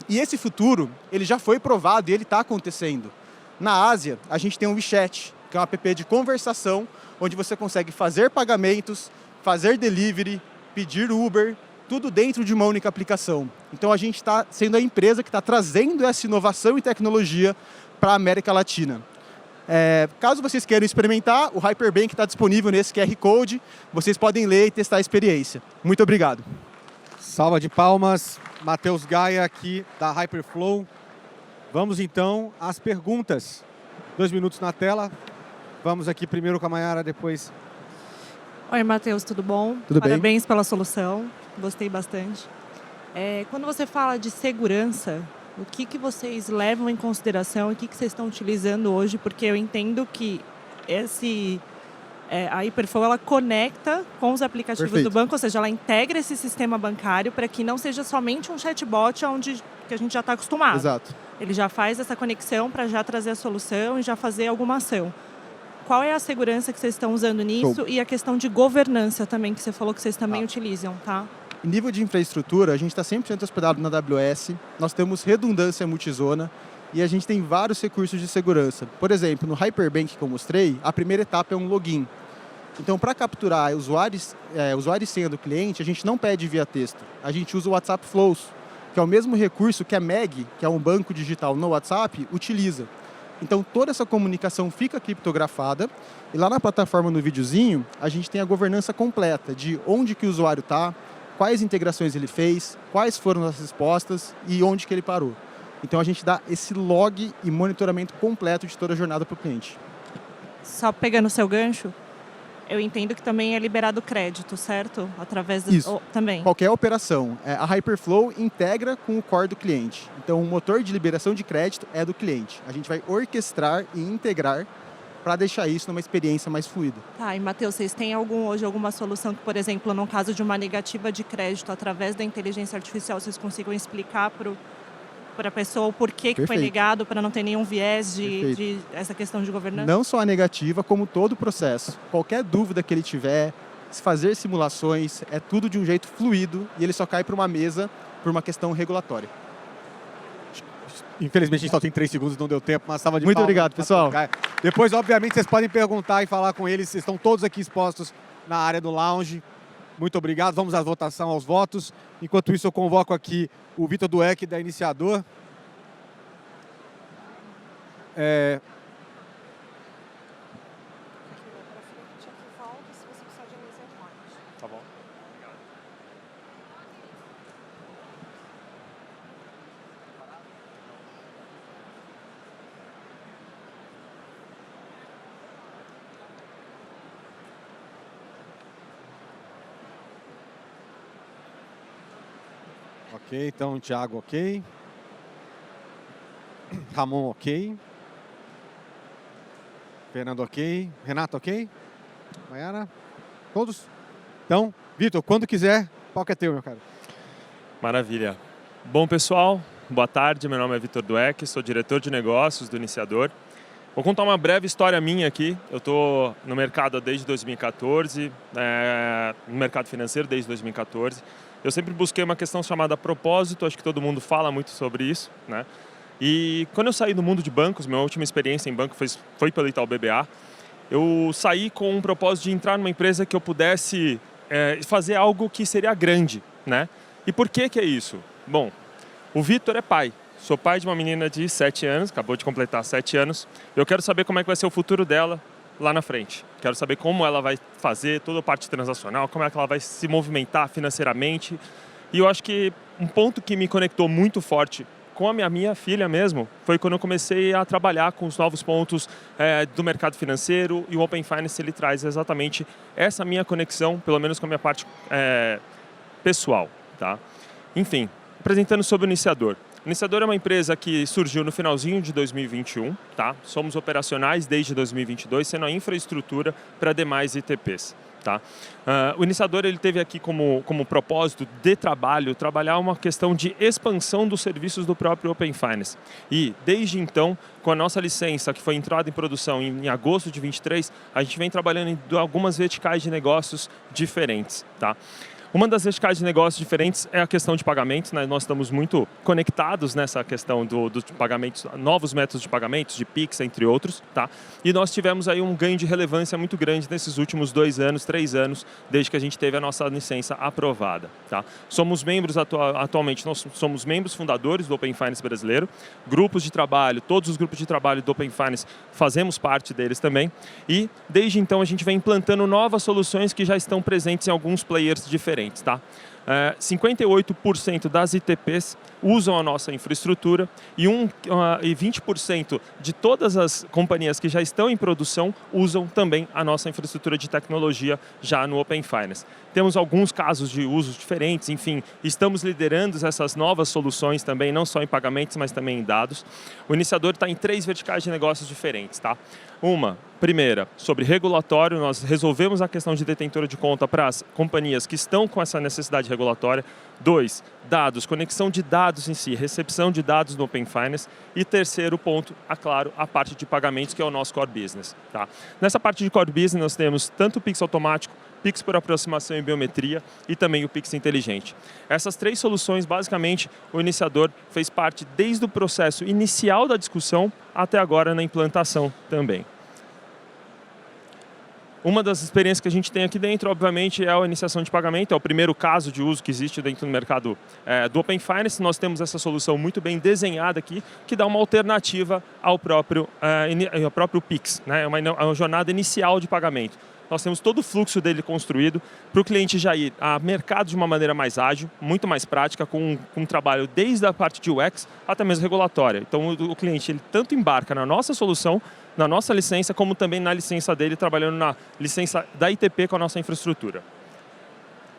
E esse futuro, ele já foi provado e ele está acontecendo. Na Ásia, a gente tem o WeChat, que é um app de conversação, onde você consegue fazer pagamentos, fazer delivery, pedir Uber, tudo dentro de uma única aplicação. Então a gente está sendo a empresa que está trazendo essa inovação e tecnologia para a América Latina. Caso vocês queiram experimentar, o Hyperbank está disponível nesse QR Code. Vocês podem ler e testar a experiência. Muito obrigado. Salva de palmas, Matheus Gaia aqui da Hyperflow. Vamos então às perguntas. 2 minutos na tela. Vamos aqui primeiro com a Mayara, depois... Oi, Matheus, tudo bom? Tudo bem? Parabéns pela solução, gostei bastante. Quando você fala de segurança, o que vocês levam em consideração e o que vocês estão utilizando hoje? Porque eu entendo que a Hyperflow, ela conecta com os aplicativos Perfeito. do banco, ou seja, ela integra esse sistema bancário para que não seja somente um chatbot que a gente já está acostumado. Exato. Ele já faz essa conexão para já trazer a solução e já fazer alguma ação. Qual é a segurança que vocês estão usando nisso? Show. E a questão de governança também, que você falou que vocês também utilizam, tá? Em nível de infraestrutura, a gente está 100% hospedado na AWS, nós temos redundância multizona e a gente tem vários recursos de segurança. Por exemplo, no Hyperbank que eu mostrei, a primeira etapa é um login. Então, para capturar usuário e senha do cliente, a gente não pede via texto, a gente usa o WhatsApp Flows, que é o mesmo recurso que a MEG, que é um banco digital no WhatsApp, utiliza. Então, toda essa comunicação fica criptografada e lá na plataforma, no videozinho, a gente tem a governança completa de onde que o usuário está, quais integrações ele fez, quais foram as respostas e onde que ele parou. Então, a gente dá esse log e monitoramento completo de toda a jornada para o cliente. Só pegando o seu gancho, eu entendo que também é liberado crédito, certo? Através do... Isso. Também. Qualquer operação. A Hyperflow integra com o core do cliente. Então, o motor de liberação de crédito é do cliente. A gente vai orquestrar e integrar para deixar isso numa experiência mais fluida. Tá, e Matheus, vocês têm hoje alguma solução que, por exemplo, no caso de uma negativa de crédito, através da inteligência artificial, vocês consigam explicar para a pessoa o porquê que foi negado, para não ter nenhum viés de essa questão de governança? Não só a negativa, como todo o processo. Qualquer dúvida que ele tiver, fazer simulações, é tudo de um jeito fluido e ele só cai para uma mesa por uma questão regulatória. Infelizmente a gente só tem 3 segundos, não deu tempo, mas salva de Muito palmas. obrigado, pessoal. Depois, obviamente, vocês podem perguntar e falar com eles. Vocês estão todos aqui expostos na área do lounge. Muito obrigado. Vamos à votação, aos votos. Enquanto isso, eu convoco aqui o Vitor Dueck, da Iniciador. Tá bom. Ok, então Thiago, ok. Ramon, ok. Fernando, ok. Renato, ok. Maiara, todos? Então, Vitor, quando quiser, o palco é teu, meu cara. Maravilha. Bom, pessoal, boa tarde. Meu nome é Vitor Dueck, sou diretor de negócios do Iniciador. Vou contar uma breve história minha aqui. Eu estou no mercado desde 2014, no mercado financeiro desde 2014. Eu sempre busquei uma questão chamada propósito, acho que todo mundo fala muito sobre isso, né? E quando eu saí do mundo de bancos, minha última experiência em banco foi pelo Itaú BBA, eu saí com um propósito de entrar numa empresa que eu pudesse fazer algo que seria grande, né? E por que é isso? Bom, o Vitor é pai. Sou pai de uma menina de 7 anos, acabou de completar 7 anos. Eu quero saber como é que vai ser o futuro dela lá na frente. Quero saber como ela vai fazer toda a parte transacional, como é que ela vai se movimentar financeiramente. E eu acho que um ponto que me conectou muito forte com a minha filha mesmo foi quando eu comecei a trabalhar com os novos pontos do mercado financeiro, e o Open Finance ele traz exatamente essa minha conexão, pelo menos com a minha parte pessoal. Tá? Enfim, apresentando sobre o Iniciador. O Iniciador é uma empresa que surgiu no finalzinho de 2021, tá? Somos operacionais desde 2022, sendo a infraestrutura para demais ITPs. Tá? O Iniciador ele teve aqui como propósito de trabalhar uma questão de expansão dos serviços do próprio Open Finance. E, desde então, com a nossa licença, que foi entrada em produção em agosto de 23, a gente vem trabalhando em algumas verticais de negócios diferentes. Tá? Uma das verticais de negócios diferentes é a questão de pagamentos, né? Nós estamos muito conectados nessa questão dos pagamentos, novos métodos de pagamentos, de Pix, entre outros. Tá? E nós tivemos aí um ganho de relevância muito grande nesses últimos 2 anos, 3 anos, desde que a gente teve a nossa licença aprovada. Tá? Somos membros atualmente, nós somos membros fundadores do Open Finance brasileiro, grupos de trabalho, todos os grupos de trabalho do Open Finance fazemos parte deles também. E desde então a gente vem implantando novas soluções que já estão presentes em alguns players diferentes. Tá? 58% das ITPs usam a nossa infraestrutura e 20% de todas as companhias que já estão em produção usam também a nossa infraestrutura de tecnologia já no Open Finance. Temos alguns casos de usos diferentes, enfim, estamos liderando essas novas soluções também, não só em pagamentos, mas também em dados. O Iniciador está em 3 verticais de negócios diferentes. Tá? Primeira, sobre regulatório, nós resolvemos a questão de detentora de conta para as companhias que estão com essa necessidade regulatória. 2, dados, conexão de dados em si, recepção de dados no Open Finance. E terceiro ponto, claro, a parte de pagamentos, que é o nosso core business. Tá? Nessa parte de core business, nós temos tanto o Pix automático, Pix por aproximação e biometria e também o Pix inteligente. Essas 3 soluções, basicamente, o Iniciador fez parte desde o processo inicial da discussão até agora na implantação também. Uma das experiências que a gente tem aqui dentro, obviamente, é a iniciação de pagamento. É o primeiro caso de uso que existe dentro do mercado do Open Finance. Nós temos essa solução muito bem desenhada aqui, que dá uma alternativa ao próprio Pix, né? É uma jornada inicial de pagamento. Nós temos todo o fluxo dele construído para o cliente já ir a mercado de uma maneira mais ágil, muito mais prática, com um trabalho desde a parte de UX até mesmo regulatória. Então, o cliente ele tanto embarca na nossa solução, na nossa licença, como também na licença dele, trabalhando na licença da ITP com a nossa infraestrutura.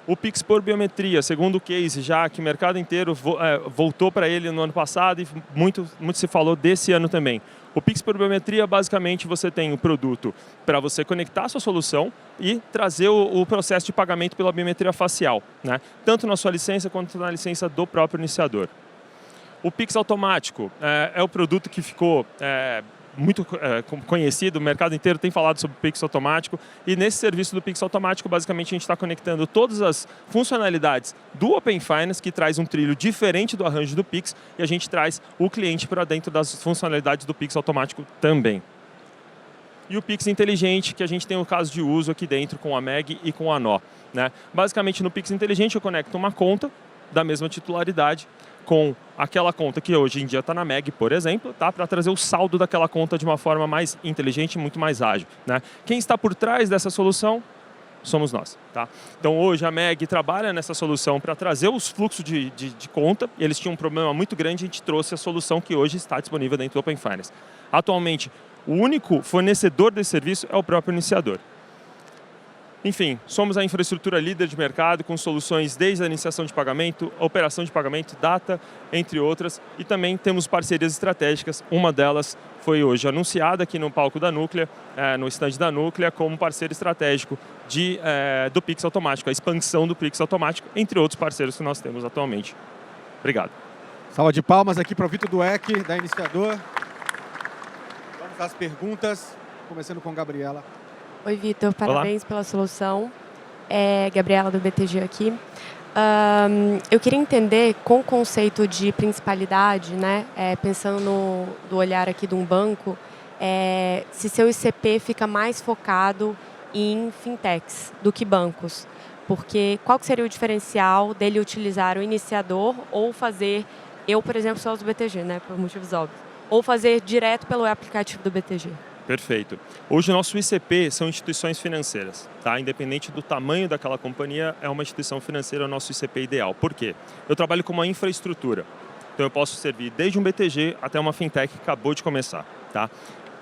O Pix por biometria, segundo o case, já que o mercado inteiro voltou para ele no ano passado e muito se falou desse ano também. O Pix por biometria, basicamente, você tem o produto para você conectar a sua solução e trazer o processo de pagamento pela biometria facial, né? Tanto na sua licença quanto na licença do próprio iniciador. O Pix automático é o produto que ficou muito conhecido, o mercado inteiro tem falado sobre o Pix automático, e nesse serviço do Pix automático, basicamente, a gente está conectando todas as funcionalidades do Open Finance, que traz um trilho diferente do arranjo do Pix, e a gente traz o cliente para dentro das funcionalidades do Pix automático também. E o Pix inteligente, que a gente tem o caso de uso aqui dentro com a MEG e com a Nó, né? Basicamente, no Pix inteligente, eu conecto uma conta da mesma titularidade com aquela conta que hoje em dia está na MEG, por exemplo, tá? Para trazer o saldo daquela conta de uma forma mais inteligente e muito mais ágil, né? Quem está por trás dessa solução somos nós, tá? Então, hoje a MEG trabalha nessa solução para trazer os fluxos de conta. Eles tinham um problema muito grande, a gente trouxe a solução que hoje está disponível dentro do Open Finance. Atualmente, o único fornecedor desse serviço é o próprio iniciador. Enfim, somos a infraestrutura líder de mercado com soluções desde a iniciação de pagamento, operação de pagamento, data, entre outras. E também temos parcerias estratégicas. Uma delas foi hoje anunciada aqui no palco da Núclea, no stand da Núclea, como parceiro estratégico do Pix automático, a expansão do Pix automático, entre outros parceiros que nós temos atualmente. Obrigado. Salva de palmas aqui para o Vitor Dueck, da Iniciador. Vamos às perguntas, começando com a Gabriela. Oi, Vitor. Parabéns pela solução. Gabriela, do BTG aqui. Eu queria entender, com o conceito de principalidade, né, pensando do olhar aqui de um banco, se seu ICP fica mais focado em fintechs do que bancos. Porque qual que seria o diferencial dele utilizar o iniciador ou fazer, eu, por exemplo, sou do BTG, né, por motivos óbvios, ou fazer direto pelo aplicativo do BTG? Perfeito. Hoje o nosso ICP são instituições financeiras, tá? Independente do tamanho daquela companhia, é uma instituição financeira o nosso ICP ideal. Por quê? Eu trabalho com uma infraestrutura. Então eu posso servir desde um BTG até uma fintech que acabou de começar, tá?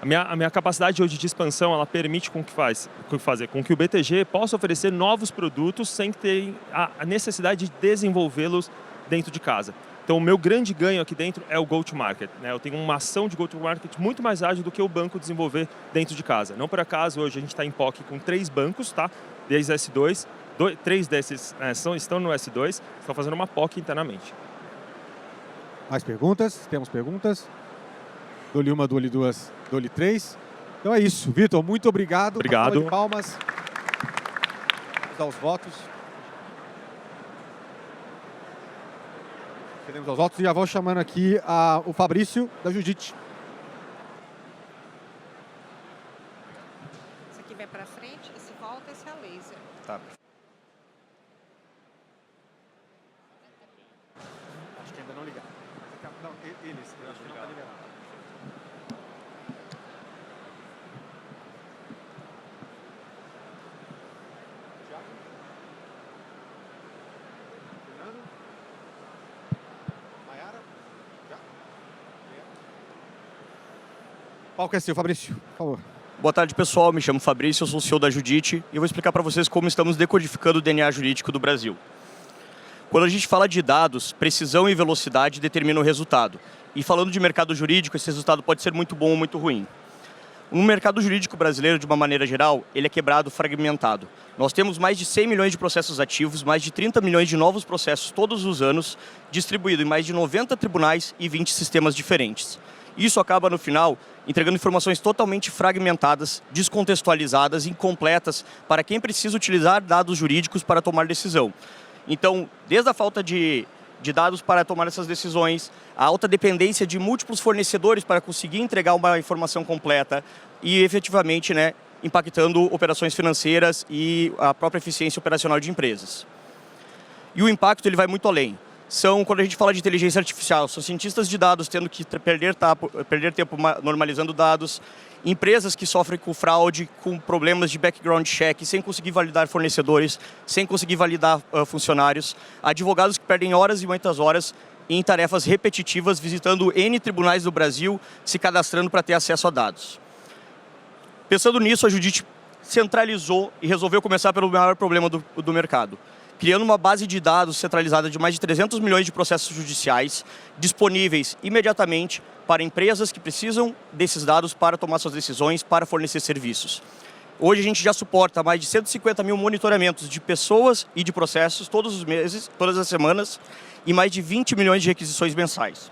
A minha capacidade hoje de expansão, ela permite fazer com que o BTG possa oferecer novos produtos sem ter a necessidade de desenvolvê-los dentro de casa. Então, o meu grande ganho aqui dentro é o go-to-market, né? Eu tenho uma ação de go-to-market muito mais ágil do que o banco desenvolver dentro de casa. Não por acaso, hoje a gente está em POC com 3 bancos, tá? Desde S2, 3 desses estão no S2, estão fazendo uma POC internamente. Mais perguntas? Temos perguntas? Dou-lhe uma, dou-lhe duas, dou-lhe 3. Então é isso. Vitor, muito obrigado. Obrigado. Salva de palmas. Vamos dar os votos. Teremos os votos e já vou chamando aqui o Fabrício, da Judite. Esse aqui vai para frente, esse volta, esse é a laser. Tá. Acho que ainda não ligaram. Não, eles. Eu acho que não está liberado. Qual que é seu, Fabrício? Por favor. Boa tarde, pessoal. Me chamo Fabrício, eu sou o CEO da Judite e vou explicar para vocês como estamos decodificando o DNA jurídico do Brasil. Quando a gente fala de dados, precisão e velocidade determinam o resultado. E falando de mercado jurídico, esse resultado pode ser muito bom ou muito ruim. No mercado jurídico brasileiro, de uma maneira geral, ele é quebrado, fragmentado. Nós temos mais de 100 milhões de processos ativos, mais de 30 milhões de novos processos todos os anos, distribuído em mais de 90 tribunais e 20 sistemas diferentes. Isso acaba, no final, entregando informações totalmente fragmentadas, descontextualizadas, incompletas para quem precisa utilizar dados jurídicos para tomar decisão. Então, desde a falta de dados para tomar essas decisões, a alta dependência de múltiplos fornecedores para conseguir entregar uma informação completa e, efetivamente, impactando operações financeiras e a própria eficiência operacional de empresas. E o impacto ele vai muito além. Quando a gente fala de inteligência artificial, são cientistas de dados tendo que perder tempo normalizando dados, empresas que sofrem com fraude, com problemas de background check, sem conseguir validar fornecedores, sem conseguir validar funcionários, advogados que perdem horas e muitas horas em tarefas repetitivas, visitando N tribunais do Brasil, se cadastrando para ter acesso a dados. Pensando nisso, a Judite centralizou e resolveu começar pelo maior problema do mercado, criando uma base de dados centralizada de mais de 300 milhões de processos judiciais, disponíveis imediatamente para empresas que precisam desses dados para tomar suas decisões, para fornecer serviços. Hoje a gente já suporta mais de 150 mil monitoramentos de pessoas e de processos todos os meses, todas as semanas, e mais de 20 milhões de requisições mensais.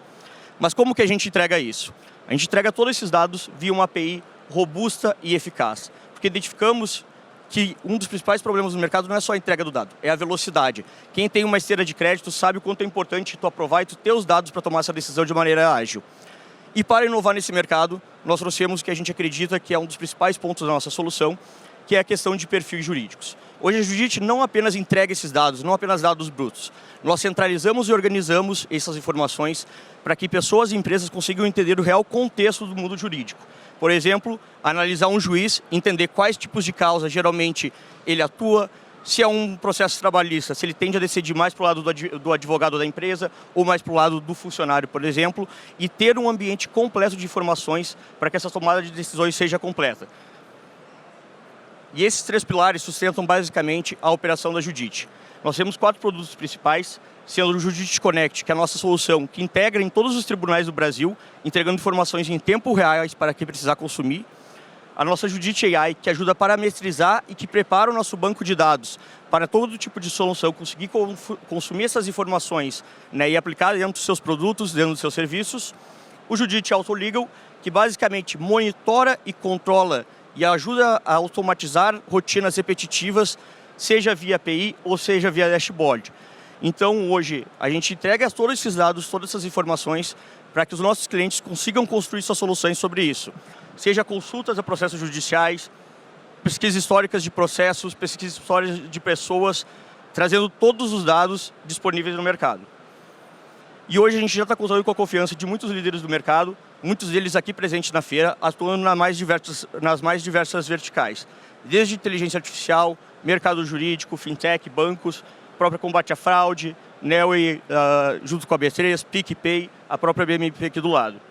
Mas como que a gente entrega isso? A gente entrega todos esses dados via uma API robusta e eficaz, porque identificamos que um dos principais problemas do mercado não é só a entrega do dado, é a velocidade. Quem tem uma esteira de crédito sabe o quanto é importante tu aprovar e tu ter os dados para tomar essa decisão de maneira ágil. E para inovar nesse mercado, nós trouxemos o que a gente acredita que é um dos principais pontos da nossa solução, que é a questão de perfis jurídicos. Hoje a Judite não apenas entrega esses dados, não apenas dados brutos. Nós centralizamos e organizamos essas informações para que pessoas e empresas consigam entender o real contexto do mundo jurídico. Por exemplo, analisar um juiz, entender quais tipos de causa geralmente ele atua, se é um processo trabalhista, se ele tende a decidir mais para o lado do advogado da empresa ou mais para o lado do funcionário, por exemplo, e ter um ambiente completo de informações para que essa tomada de decisões seja completa. E esses 3 pilares sustentam basicamente a operação da Judite. Nós temos 4 produtos principais, sendo o Judite Connect, que é a nossa solução que integra em todos os tribunais do Brasil, entregando informações em tempo real para quem precisar consumir. A nossa Judite AI, que ajuda a parametrizar e que prepara o nosso banco de dados para todo tipo de solução, conseguir consumir essas informações, né, e aplicar dentro dos seus produtos, dentro dos seus serviços. O Judite Auto Legal, que basicamente monitora e controla e ajuda a automatizar rotinas repetitivas, seja via API ou seja via dashboard. Então, hoje, a gente entrega todos esses dados, todas essas informações, para que os nossos clientes consigam construir suas soluções sobre isso. Seja consultas a processos judiciais, pesquisas históricas de processos, pesquisas históricas de pessoas, trazendo todos os dados disponíveis no mercado. E hoje a gente já está contando com a confiança de muitos líderes do mercado, muitos deles aqui presentes na feira, atuando nas mais diversas verticais. Desde inteligência artificial, mercado jurídico, fintech, bancos, próprio combate à fraude, Neoway, junto com a B3, PicPay, a própria BMP aqui do lado.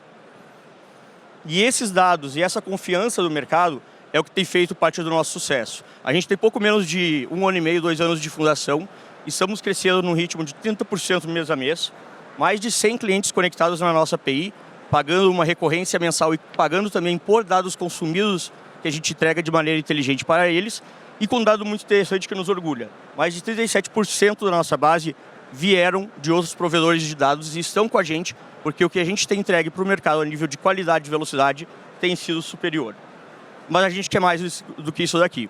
E esses dados e essa confiança do mercado é o que tem feito parte do nosso sucesso. A gente tem pouco menos de 1 ano e meio, 2 anos de fundação, e estamos crescendo num ritmo de 30% mês a mês, mais de 100 clientes conectados na nossa API, pagando uma recorrência mensal e pagando também por dados consumidos que a gente entrega de maneira inteligente para eles, e com um dado muito interessante que nos orgulha. Mais de 37% da nossa base vieram de outros provedores de dados e estão com a gente, porque o que a gente tem entregue para o mercado a nível de qualidade e velocidade tem sido superior. Mas a gente quer mais do que isso daqui.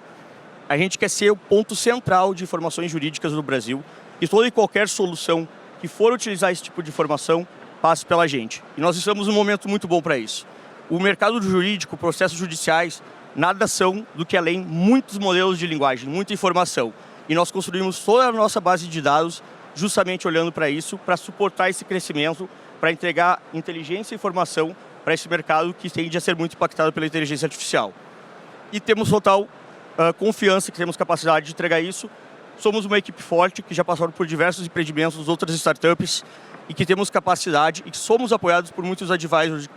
A gente quer ser o ponto central de informações jurídicas do Brasil e toda e qualquer solução que for utilizar esse tipo de informação passe pela gente. E nós estamos num momento muito bom para isso. O mercado jurídico, processos judiciais, nada são do que além muitos modelos de linguagem, muita informação. E nós construímos toda a nossa base de dados justamente olhando para isso, para suportar esse crescimento, para entregar inteligência e informação para esse mercado que tende a ser muito impactado pela inteligência artificial. E temos total confiança que temos capacidade de entregar isso. Somos uma equipe forte que já passaram por diversos empreendimentos de outras startups e que temos capacidade e que somos apoiados por muitos advisors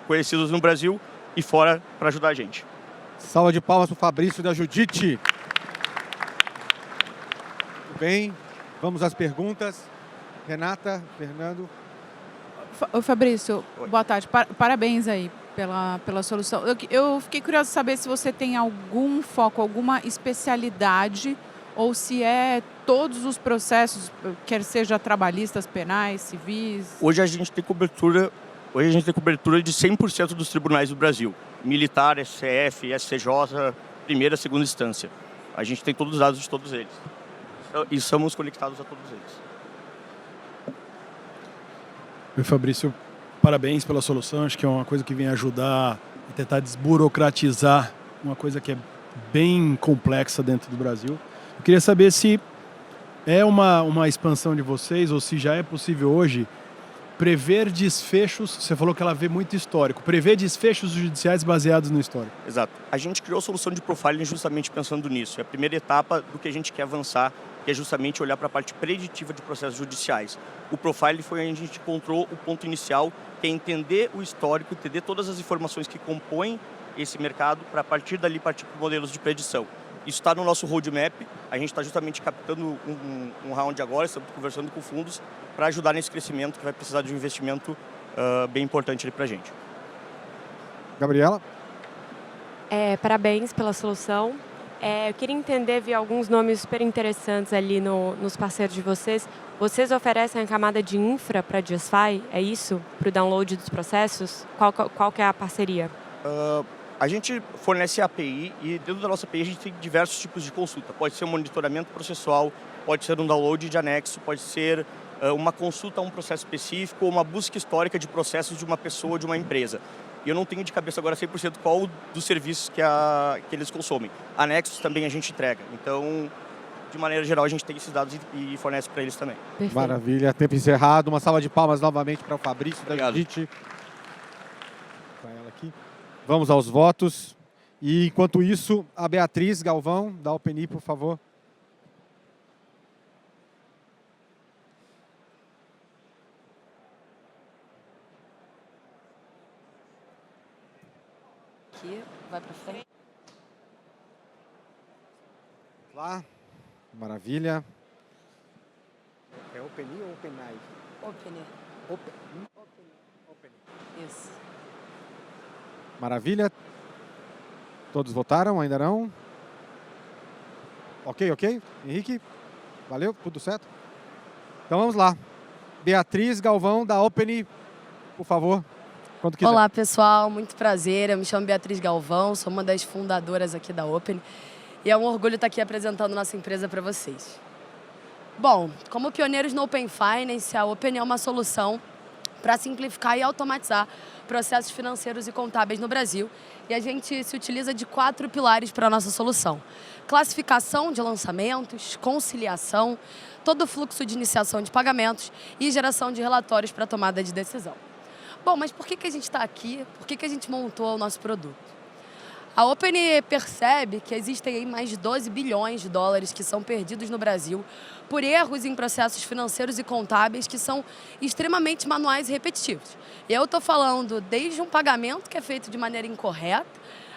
conhecidos no Brasil e fora para ajudar a gente. Salva de palmas para o Fabrício da Judite. Muito bem, vamos às perguntas. Renata, Fernando. Fabrício, boa tarde. Parabéns aí pela solução. Eu fiquei curioso de saber se você tem algum foco, alguma especialidade, ou se é todos os processos, quer seja trabalhistas, penais, civis. Hoje a gente tem cobertura de 100% dos tribunais do Brasil. Militar, STF, STJ, primeira, segunda instância. A gente tem todos os dados de todos eles. E somos conectados a todos eles. Oi, Fabrício, parabéns pela solução. Acho que é uma coisa que vem ajudar a tentar desburocratizar uma coisa que é bem complexa dentro do Brasil. Eu queria saber se é uma expansão de vocês ou se já é possível hoje prever desfechos. Você falou que ela vê muito histórico. Prever desfechos judiciais baseados no histórico. Exato. A gente criou a solução de profiling justamente pensando nisso. É a primeira etapa do que a gente quer avançar, que é justamente olhar para a parte preditiva de processos judiciais. O profiling foi onde a gente encontrou o ponto inicial, que é entender o histórico, entender todas as informações que compõem esse mercado, para a partir dali partir para modelos de predição. Isso está no nosso roadmap, a gente está justamente captando um round agora, estamos conversando com fundos para ajudar nesse crescimento, que vai precisar de um investimento bem importante ali para a gente. Gabriela? Parabéns pela solução. Eu queria entender, vi alguns nomes super interessantes ali nos parceiros de vocês. Vocês oferecem a camada de infra para a DSFI, é isso? Para o download dos processos? Qual que é a parceria? A gente fornece a API e dentro da nossa API a gente tem diversos tipos de consulta. Pode ser um monitoramento processual, pode ser um download de anexo, pode ser uma consulta a um processo específico ou uma busca histórica de processos de uma pessoa, de uma empresa. E eu não tenho de cabeça agora 100% qual dos serviços que eles consomem. Anexos também a gente entrega. Então, de maneira geral, a gente tem esses dados e fornece para eles também. Perfeito. Maravilha. Tempo encerrado. Uma salva de palmas novamente para o Fabrício da Judite. Para ela aqui. Vamos aos votos. E, enquanto isso, a Beatriz Galvão, da OpenI, por favor. Aqui, vai para frente. Lá. Maravilha. É OpenI ou OpenAI? OpenI. OpenI. Isso. Maravilha. Todos votaram? Ainda não? Ok. Henrique? Valeu? Tudo certo? Então vamos lá. Beatriz Galvão, da OpenI, por favor. Quando quiser. Olá, pessoal. Muito prazer. Eu me chamo Beatriz Galvão, sou uma das fundadoras aqui da OpenI. E é um orgulho estar aqui apresentando nossa empresa para vocês. Bom, como pioneiros no Open Finance, a OpenI é uma solução para simplificar e automatizar processos financeiros e contábeis no Brasil. E a gente se utiliza de 4 pilares para a nossa solução: classificação de lançamentos, conciliação, todo o fluxo de iniciação de pagamentos e geração de relatórios para tomada de decisão. Bom, mas por que a gente está aqui? Por que a gente montou o nosso produto? A OpenI percebe que existem aí mais de 12 bilhões de dólares que são perdidos no Brasil por erros em processos financeiros e contábeis que são extremamente manuais e repetitivos. E eu estou falando desde um pagamento que é feito de maneira incorreta,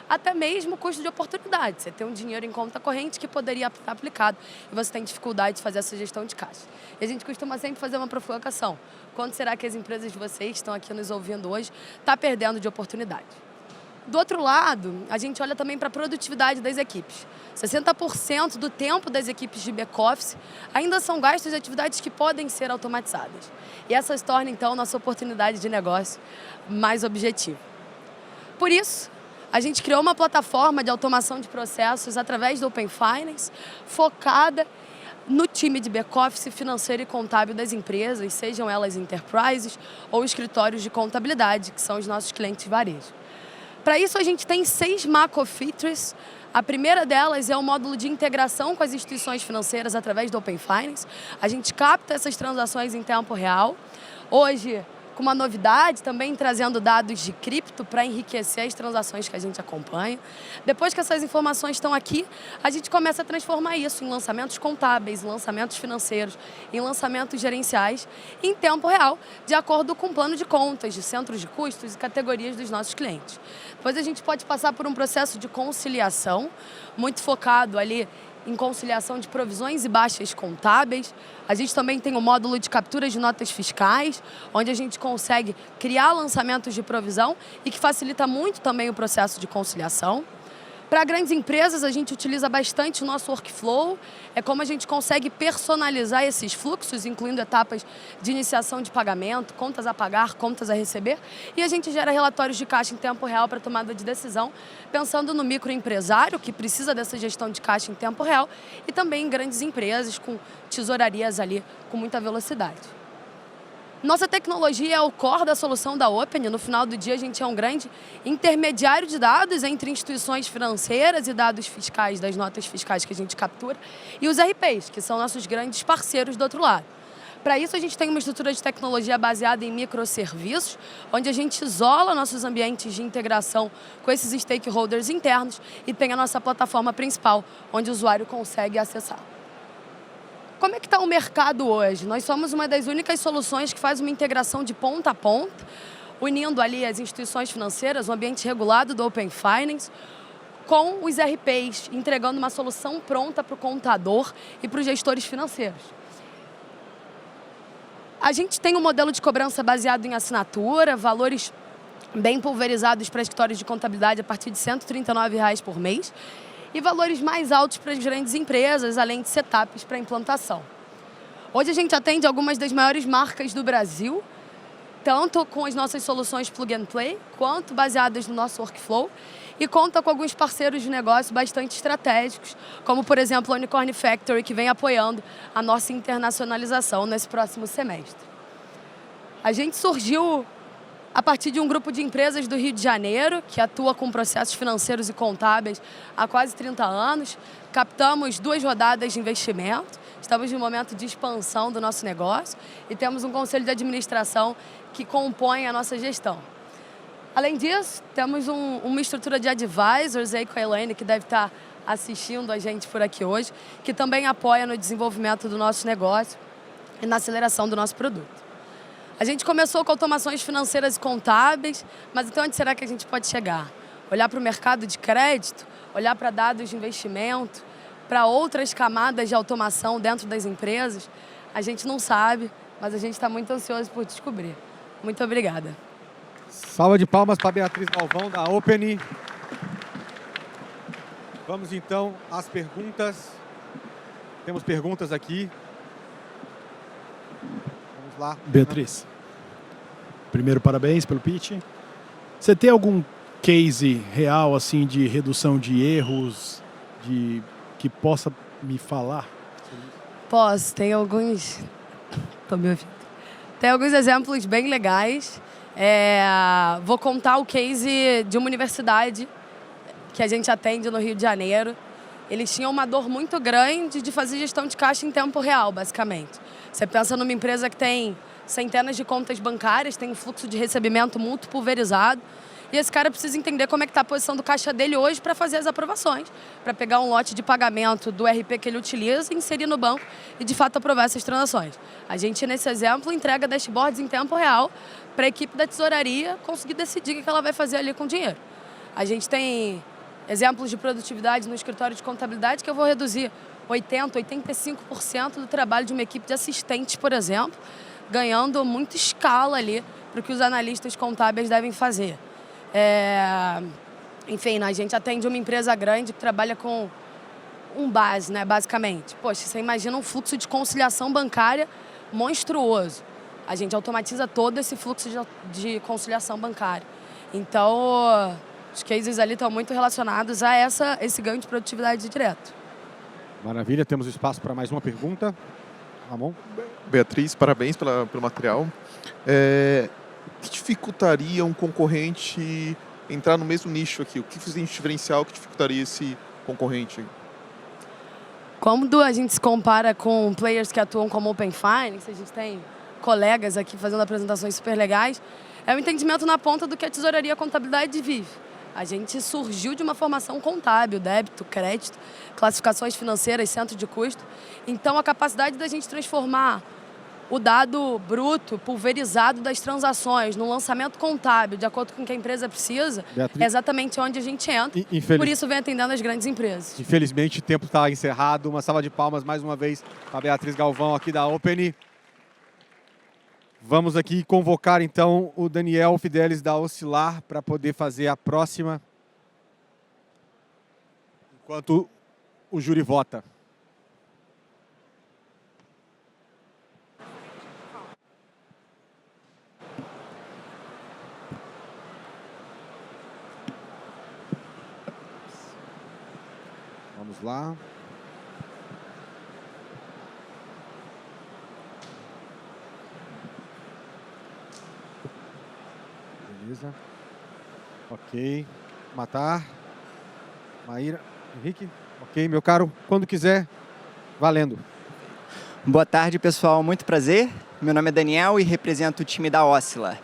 até mesmo o custo de oportunidade. Você tem um dinheiro em conta corrente que poderia estar aplicado e você tem dificuldade de fazer essa gestão de caixa. E a gente costuma sempre fazer uma provocação. Quanto será que as empresas de vocês que estão aqui nos ouvindo hoje estão perdendo de oportunidade? Do outro lado, a gente olha também para a produtividade das equipes. 60% do tempo das equipes de back-office ainda são gastos de atividades que podem ser automatizadas. E essa se torna, então, nossa oportunidade de negócio mais objetiva. Por isso, a gente criou uma plataforma de automação de processos através do Open Finance, focada no time de back-office financeiro e contábil das empresas, sejam elas enterprises ou escritórios de contabilidade, que são os nossos clientes de varejo. Para isso, a gente tem 6 macro features. A primeira delas é o módulo de integração com as instituições financeiras através do Open Finance. A gente capta essas transações em tempo real. Hoje, com uma novidade, também trazendo dados de cripto para enriquecer as transações que a gente acompanha. Depois que essas informações estão aqui, a gente começa a transformar isso em lançamentos contábeis, em lançamentos financeiros, em lançamentos gerenciais, em tempo real, de acordo com o plano de contas, de centros de custos e categorias dos nossos clientes. Depois a gente pode passar por um processo de conciliação, muito focado ali em conciliação de provisões e baixas contábeis. A gente também tem um módulo de captura de notas fiscais, onde a gente consegue criar lançamentos de provisão e que facilita muito também o processo de conciliação. Para grandes empresas, a gente utiliza bastante o nosso workflow. É como a gente consegue personalizar esses fluxos, incluindo etapas de iniciação de pagamento, contas a pagar, contas a receber. E a gente gera relatórios de caixa em tempo real para tomada de decisão, pensando no microempresário, que precisa dessa gestão de caixa em tempo real, e também em grandes empresas com tesourarias ali com muita velocidade. Nossa tecnologia é o core da solução da Open. No final do dia, a gente é um grande intermediário de dados entre instituições financeiras e dados fiscais, das notas fiscais que a gente captura, e os RPs, que são nossos grandes parceiros do outro lado. Para isso, a gente tem uma estrutura de tecnologia baseada em microserviços, onde a gente isola nossos ambientes de integração com esses stakeholders internos e tem a nossa plataforma principal, onde o usuário consegue acessar. Como é que está o mercado hoje? Nós somos uma das únicas soluções que faz uma integração de ponta a ponta, unindo ali as instituições financeiras, o ambiente regulado do Open Finance, com os RPs, entregando uma solução pronta para o contador e para os gestores financeiros. A gente tem um modelo de cobrança baseado em assinatura, valores bem pulverizados para escritórios de contabilidade a partir de R$ 139 por mês e valores mais altos para as grandes empresas, além de setups para implantação. Hoje a gente atende algumas das maiores marcas do Brasil, tanto com as nossas soluções Plug and Play, quanto baseadas no nosso workflow, e conta com alguns parceiros de negócio bastante estratégicos, como, por exemplo, a Unicorn Factory, que vem apoiando a nossa internacionalização nesse próximo semestre. A gente surgiu a partir de um grupo de empresas do Rio de Janeiro, que atua com processos financeiros e contábeis há quase 30 anos. Captamos 2 rodadas de investimento, estamos em um momento de expansão do nosso negócio e temos um conselho de administração que compõe a nossa gestão. Além disso, temos uma estrutura de advisors aí com a Elaine, que deve estar assistindo a gente por aqui hoje, que também apoia no desenvolvimento do nosso negócio e na aceleração do nosso produto. A gente começou com automações financeiras e contábeis, mas então onde será que a gente pode chegar? Olhar para o mercado de crédito, olhar para dados de investimento, para outras camadas de automação dentro das empresas? A gente não sabe, mas a gente está muito ansioso por descobrir. Muito obrigada. Salva de palmas para Beatriz Galvão, da Open. Vamos então às perguntas. Temos perguntas aqui. Vamos lá. Beatriz, primeiro parabéns pelo pitch. Você tem algum case real assim de redução de erros, que possa me falar? Posso, tem alguns... Tô me ouvindo. Tem alguns exemplos bem legais. Vou contar o case de uma universidade que a gente atende no Rio de Janeiro. Eles tinham uma dor muito grande de fazer gestão de caixa em tempo real, basicamente. Você pensa numa empresa que tem centenas de contas bancárias, tem um fluxo de recebimento muito pulverizado, e esse cara precisa entender como é que está a posição do caixa dele hoje para fazer as aprovações, para pegar um lote de pagamento do RP que ele utiliza, inserir no banco e, de fato, aprovar essas transações. A gente, nesse exemplo, entrega dashboards em tempo real para a equipe da tesouraria conseguir decidir o que ela vai fazer ali com o dinheiro. A gente tem exemplos de produtividade no escritório de contabilidade que eu vou reduzir 80%, 85% do trabalho de uma equipe de assistentes, por exemplo, ganhando muita escala ali para o que os analistas contábeis devem fazer. Enfim, a gente atende uma empresa grande que trabalha com um base, né, basicamente. Poxa, você imagina um fluxo de conciliação bancária monstruoso. A gente automatiza todo esse fluxo de conciliação bancária. Então, os cases ali estão muito relacionados a esse ganho de produtividade direto. Maravilha, temos espaço para mais uma pergunta. Ramon? Beatriz, parabéns pelo material. O que dificultaria um concorrente entrar no mesmo nicho aqui? O que fizem diferencial que dificultaria esse concorrente? Quando a gente se compara com players que atuam como Open Finance, a gente tem colegas aqui fazendo apresentações super legais, é o entendimento na ponta do que a tesouraria e a contabilidade vive. A gente surgiu de uma formação contábil, débito, crédito, classificações financeiras, centro de custo. Então, a capacidade da gente transformar o dado bruto, pulverizado das transações, no lançamento contábil, de acordo com o que a empresa precisa, Beatriz, é exatamente onde a gente entra. Por isso, vem atendendo as grandes empresas. Infelizmente, o tempo está encerrado. Uma salva de palmas, mais uma vez, para a Beatriz Galvão, aqui da Open. Vamos aqui convocar, então, o Daniel Fidelis da Oscilar para poder fazer a próxima, enquanto o júri vota. Vamos lá. Beleza. Ok. Matar. Maíra. Henrique. Ok, meu caro. Quando quiser, valendo. Boa tarde, pessoal. Muito prazer. Meu nome é Daniel e represento o time da Oscilar.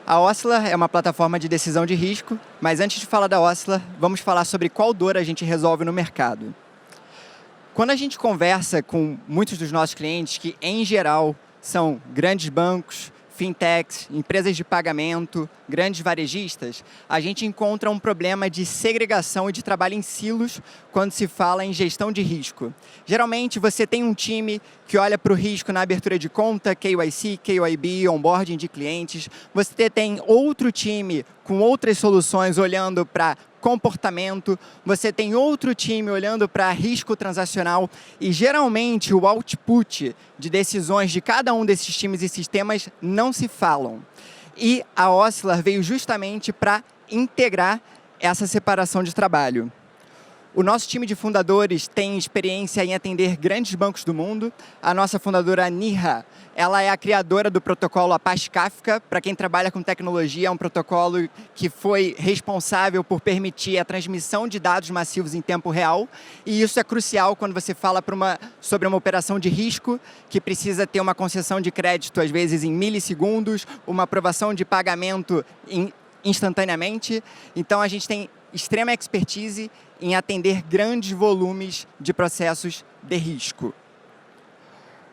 A Oscilar é uma plataforma de decisão de risco, mas antes de falar da Oscilar, vamos falar sobre qual dor a gente resolve no mercado. Quando a gente conversa com muitos dos nossos clientes, que em geral são grandes bancos, fintechs, empresas de pagamento, grandes varejistas, a gente encontra um problema de segregação e de trabalho em silos quando se fala em gestão de risco. Geralmente você tem um time que olha para o risco na abertura de conta, KYC, KYB, onboarding de clientes. Você tem outro time com outras soluções olhando para comportamento, você tem outro time olhando para risco transacional e geralmente o output de decisões de cada um desses times e sistemas não se falam. E a Oscilar veio justamente para integrar essa separação de trabalho. O nosso time de fundadores tem experiência em atender grandes bancos do mundo. A nossa fundadora, Niha, ela é a criadora do protocolo Apache Kafka. Para quem trabalha com tecnologia, é um protocolo que foi responsável por permitir a transmissão de dados massivos em tempo real. E isso é crucial quando você fala sobre uma operação de risco que precisa ter uma concessão de crédito, às vezes em milissegundos, uma aprovação de pagamento instantaneamente. Então, a gente tem extrema expertise em atender grandes volumes de processos de risco.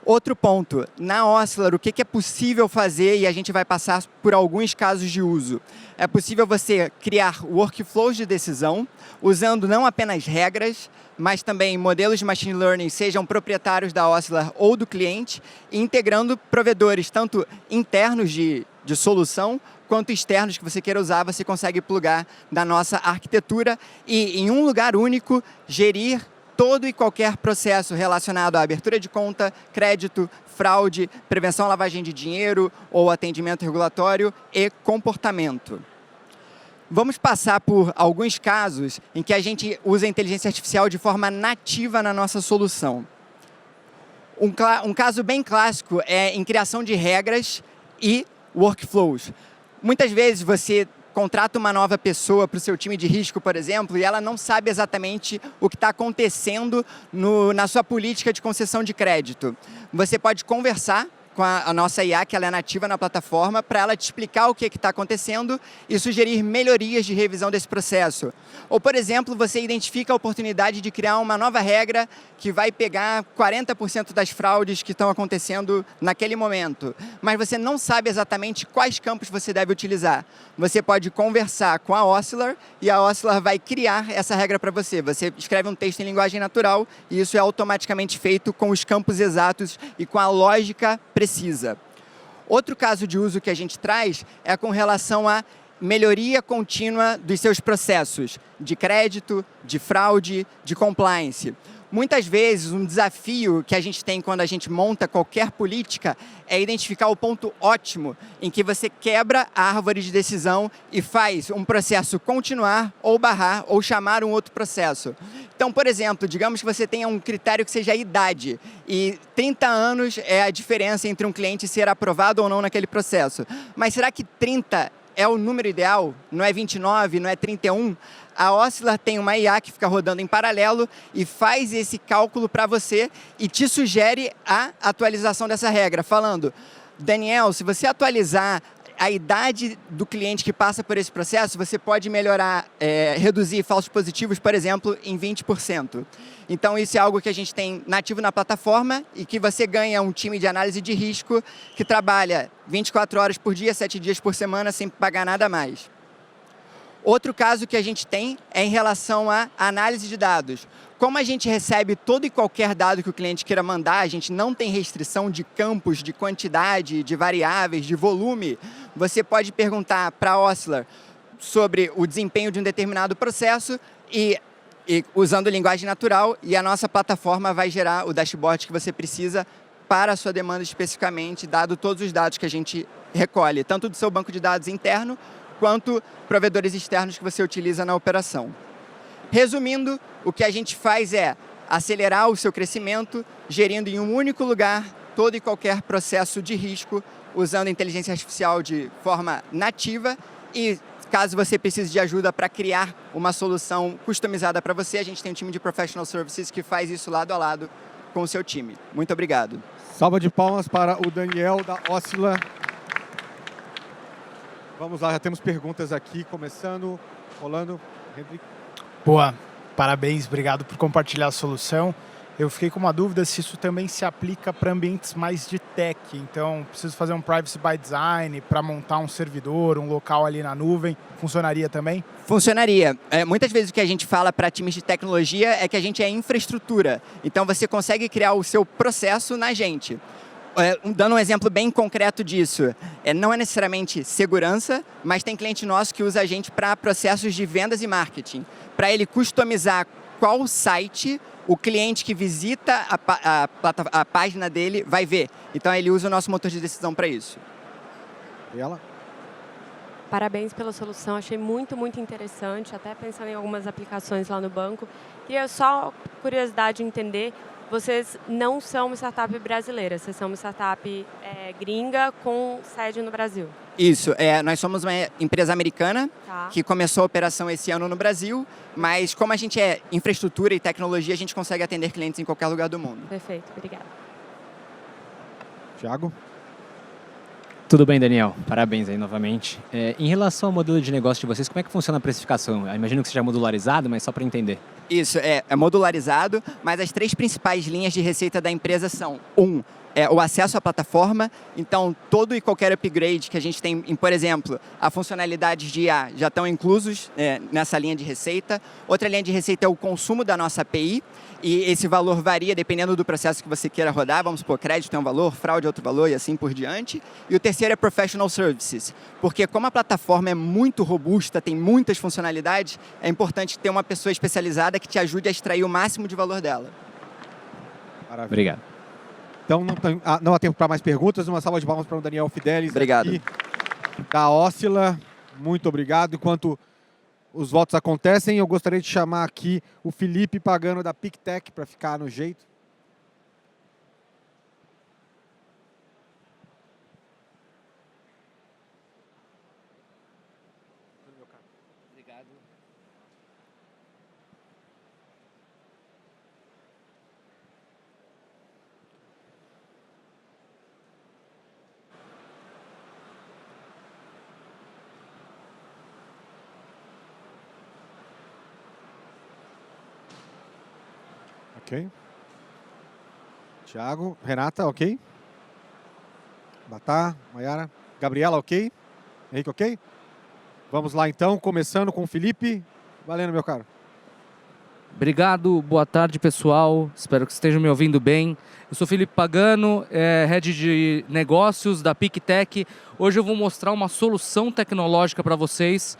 Outro ponto, na Oscilar, o que é possível fazer, e a gente vai passar por alguns casos de uso. É possível você criar workflows de decisão, usando não apenas regras, mas também modelos de machine learning, sejam proprietários da Oscilar ou do cliente, e integrando provedores, tanto internos de solução, quanto externos que você queira usar, você consegue plugar na nossa arquitetura e, em um lugar único, gerir todo e qualquer processo relacionado à abertura de conta, crédito, fraude, prevenção à lavagem de dinheiro ou atendimento regulatório e comportamento. Vamos passar por alguns casos em que a gente usa a inteligência artificial de forma nativa na nossa solução. Um caso bem clássico é em criação de regras e workflows. Muitas vezes você contrata uma nova pessoa para o seu time de risco, por exemplo, e ela não sabe exatamente o que está acontecendo na sua política de concessão de crédito. Você pode conversar com a nossa IA, que ela é nativa na plataforma, para ela te explicar o que está acontecendo e sugerir melhorias de revisão desse processo. Ou, por exemplo, você identifica a oportunidade de criar uma nova regra que vai pegar 40% das fraudes que estão acontecendo naquele momento, mas você não sabe exatamente quais campos você deve utilizar. Você pode conversar com a Oscilar e a Oscilar vai criar essa regra para você. Você escreve um texto em linguagem natural e isso é automaticamente feito com os campos exatos e com a lógica precisa. Outro caso de uso que a gente traz é com relação à melhoria contínua dos seus processos de crédito, de fraude, de compliance. Muitas vezes, um desafio que a gente tem quando a gente monta qualquer política é identificar o ponto ótimo em que você quebra a árvore de decisão e faz um processo continuar ou barrar ou chamar um outro processo. Então, por exemplo, digamos que você tenha um critério que seja a idade e 30 anos é a diferença entre um cliente ser aprovado ou não naquele processo. Mas será que 30 é o número ideal? Não é 29, não é 31? A Oscilar tem uma IA que fica rodando em paralelo e faz esse cálculo para você e te sugere a atualização dessa regra, falando: Daniel, se você atualizar a idade do cliente que passa por esse processo, você pode melhorar, reduzir falsos positivos, por exemplo, em 20%. Então, isso é algo que a gente tem nativo na plataforma e que você ganha um time de análise de risco que trabalha 24 horas por dia, 7 dias por semana, sem pagar nada mais. Outro caso que a gente tem é em relação à análise de dados. Como a gente recebe todo e qualquer dado que o cliente queira mandar, a gente não tem restrição de campos, de quantidade, de variáveis, de volume, você pode perguntar para a Oscilar sobre o desempenho de um determinado processo e usando linguagem natural, e a nossa plataforma vai gerar o dashboard que você precisa para a sua demanda especificamente, dado todos os dados que a gente recolhe, tanto do seu banco de dados interno, quanto provedores externos que você utiliza na operação. Resumindo, o que a gente faz é acelerar o seu crescimento, gerindo em um único lugar todo e qualquer processo de risco, usando a inteligência artificial de forma nativa E caso você precise de ajuda para criar uma solução customizada para você, a gente tem um time de Professional Services que faz isso lado a lado com o seu time. Muito obrigado. Salva de palmas para o Daniel da Ossila. Vamos lá, já temos perguntas aqui, começando, rolando. Henrique. Boa, parabéns, obrigado por compartilhar a solução. Eu fiquei com uma dúvida se isso também se aplica para ambientes mais de tech. Então, preciso fazer um privacy by design para montar um servidor, um local ali na nuvem. Funcionaria também? Funcionaria. Muitas vezes o que a gente fala para times de tecnologia é que a gente é infraestrutura. Então, você consegue criar o seu processo na gente. Dando um exemplo bem concreto disso, não é necessariamente segurança, mas tem cliente nosso que usa a gente para processos de vendas e marketing. Para ele customizar qual site o cliente que visita a página dele vai ver. Então, ele usa o nosso motor de decisão para isso. E ela? Parabéns pela solução, achei muito, muito interessante, até pensando em algumas aplicações lá no banco. Queria só curiosidade de entender, vocês não são uma startup brasileira, vocês são uma startup gringa com sede no Brasil. Isso, nós somos uma empresa americana que começou a operação esse ano no Brasil, mas como a gente é infraestrutura e tecnologia, a gente consegue atender clientes em qualquer lugar do mundo. Perfeito, obrigada. Thiago? Tudo bem, Daniel. Parabéns aí novamente. Em relação ao modelo de negócio de vocês, como é que funciona a precificação? Eu imagino que seja modularizado, mas só para entender. Isso, é modularizado, mas as 3 principais linhas de receita da empresa são: o acesso à plataforma, então todo e qualquer upgrade que a gente tem, por exemplo, a funcionalidades de IA já estão inclusos nessa linha de receita. Outra linha de receita é o consumo da nossa API, e esse valor varia dependendo do processo que você queira rodar. Vamos supor, crédito é um valor, fraude é outro valor e assim por diante. E o terceiro é Professional Services, porque como a plataforma é muito robusta, tem muitas funcionalidades, é importante ter uma pessoa especializada que te ajude a extrair o máximo de valor dela. Maravilha. Obrigado. Então, não há tempo para mais perguntas. Uma salva de palmas para o Daniel Fidelis. Obrigado. Aqui, da Ossila. Muito obrigado. Enquanto os votos acontecem, eu gostaria de chamar aqui o Felipe Pagano da PicTech para ficar no jeito. Obrigado. Ok. Thiago, Renata, ok? Batá, Mayara, Gabriela, ok? Henrique, ok? Vamos lá então, começando com o Felipe. Valendo, meu caro. Obrigado, boa tarde pessoal, espero que estejam me ouvindo bem. Eu sou Felipe Pagano, Head de Negócios da PicTech. Hoje eu vou mostrar uma solução tecnológica para vocês,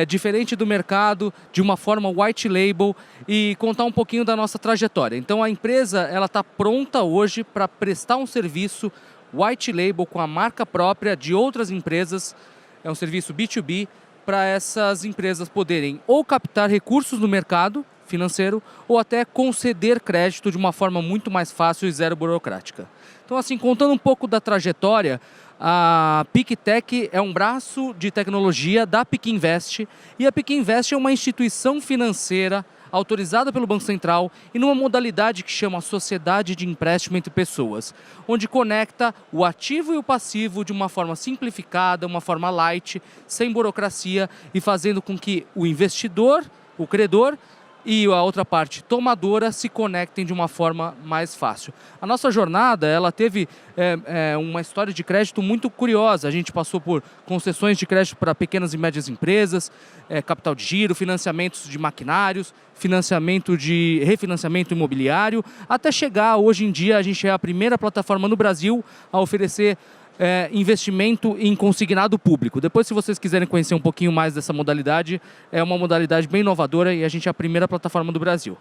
diferente do mercado, de uma forma white label, e contar um pouquinho da nossa trajetória. Então a empresa ela está pronta hoje para prestar um serviço white label com a marca própria de outras empresas, é um serviço B2B, para essas empresas poderem ou captar recursos no mercado financeiro ou até conceder crédito de uma forma muito mais fácil e zero burocrática. Então assim, contando um pouco da trajetória, a PicTech é um braço de tecnologia da PicInvest, e a PicInvest é uma instituição financeira autorizada pelo Banco Central e numa modalidade que chama Sociedade de Empréstimo entre Pessoas, onde conecta o ativo e o passivo de uma forma simplificada, uma forma light, sem burocracia, e fazendo com que o investidor, o credor e a outra parte tomadora se conectem de uma forma mais fácil. A nossa jornada ela teve uma história de crédito muito curiosa. A gente passou por concessões de crédito para pequenas e médias empresas, capital de giro, financiamentos de maquinários, refinanciamento imobiliário, até chegar, hoje em dia, a gente é a primeira plataforma no Brasil a oferecer investimento em consignado público. Depois, se vocês quiserem conhecer um pouquinho mais dessa modalidade, é uma modalidade bem inovadora e a gente é a primeira plataforma do Brasil.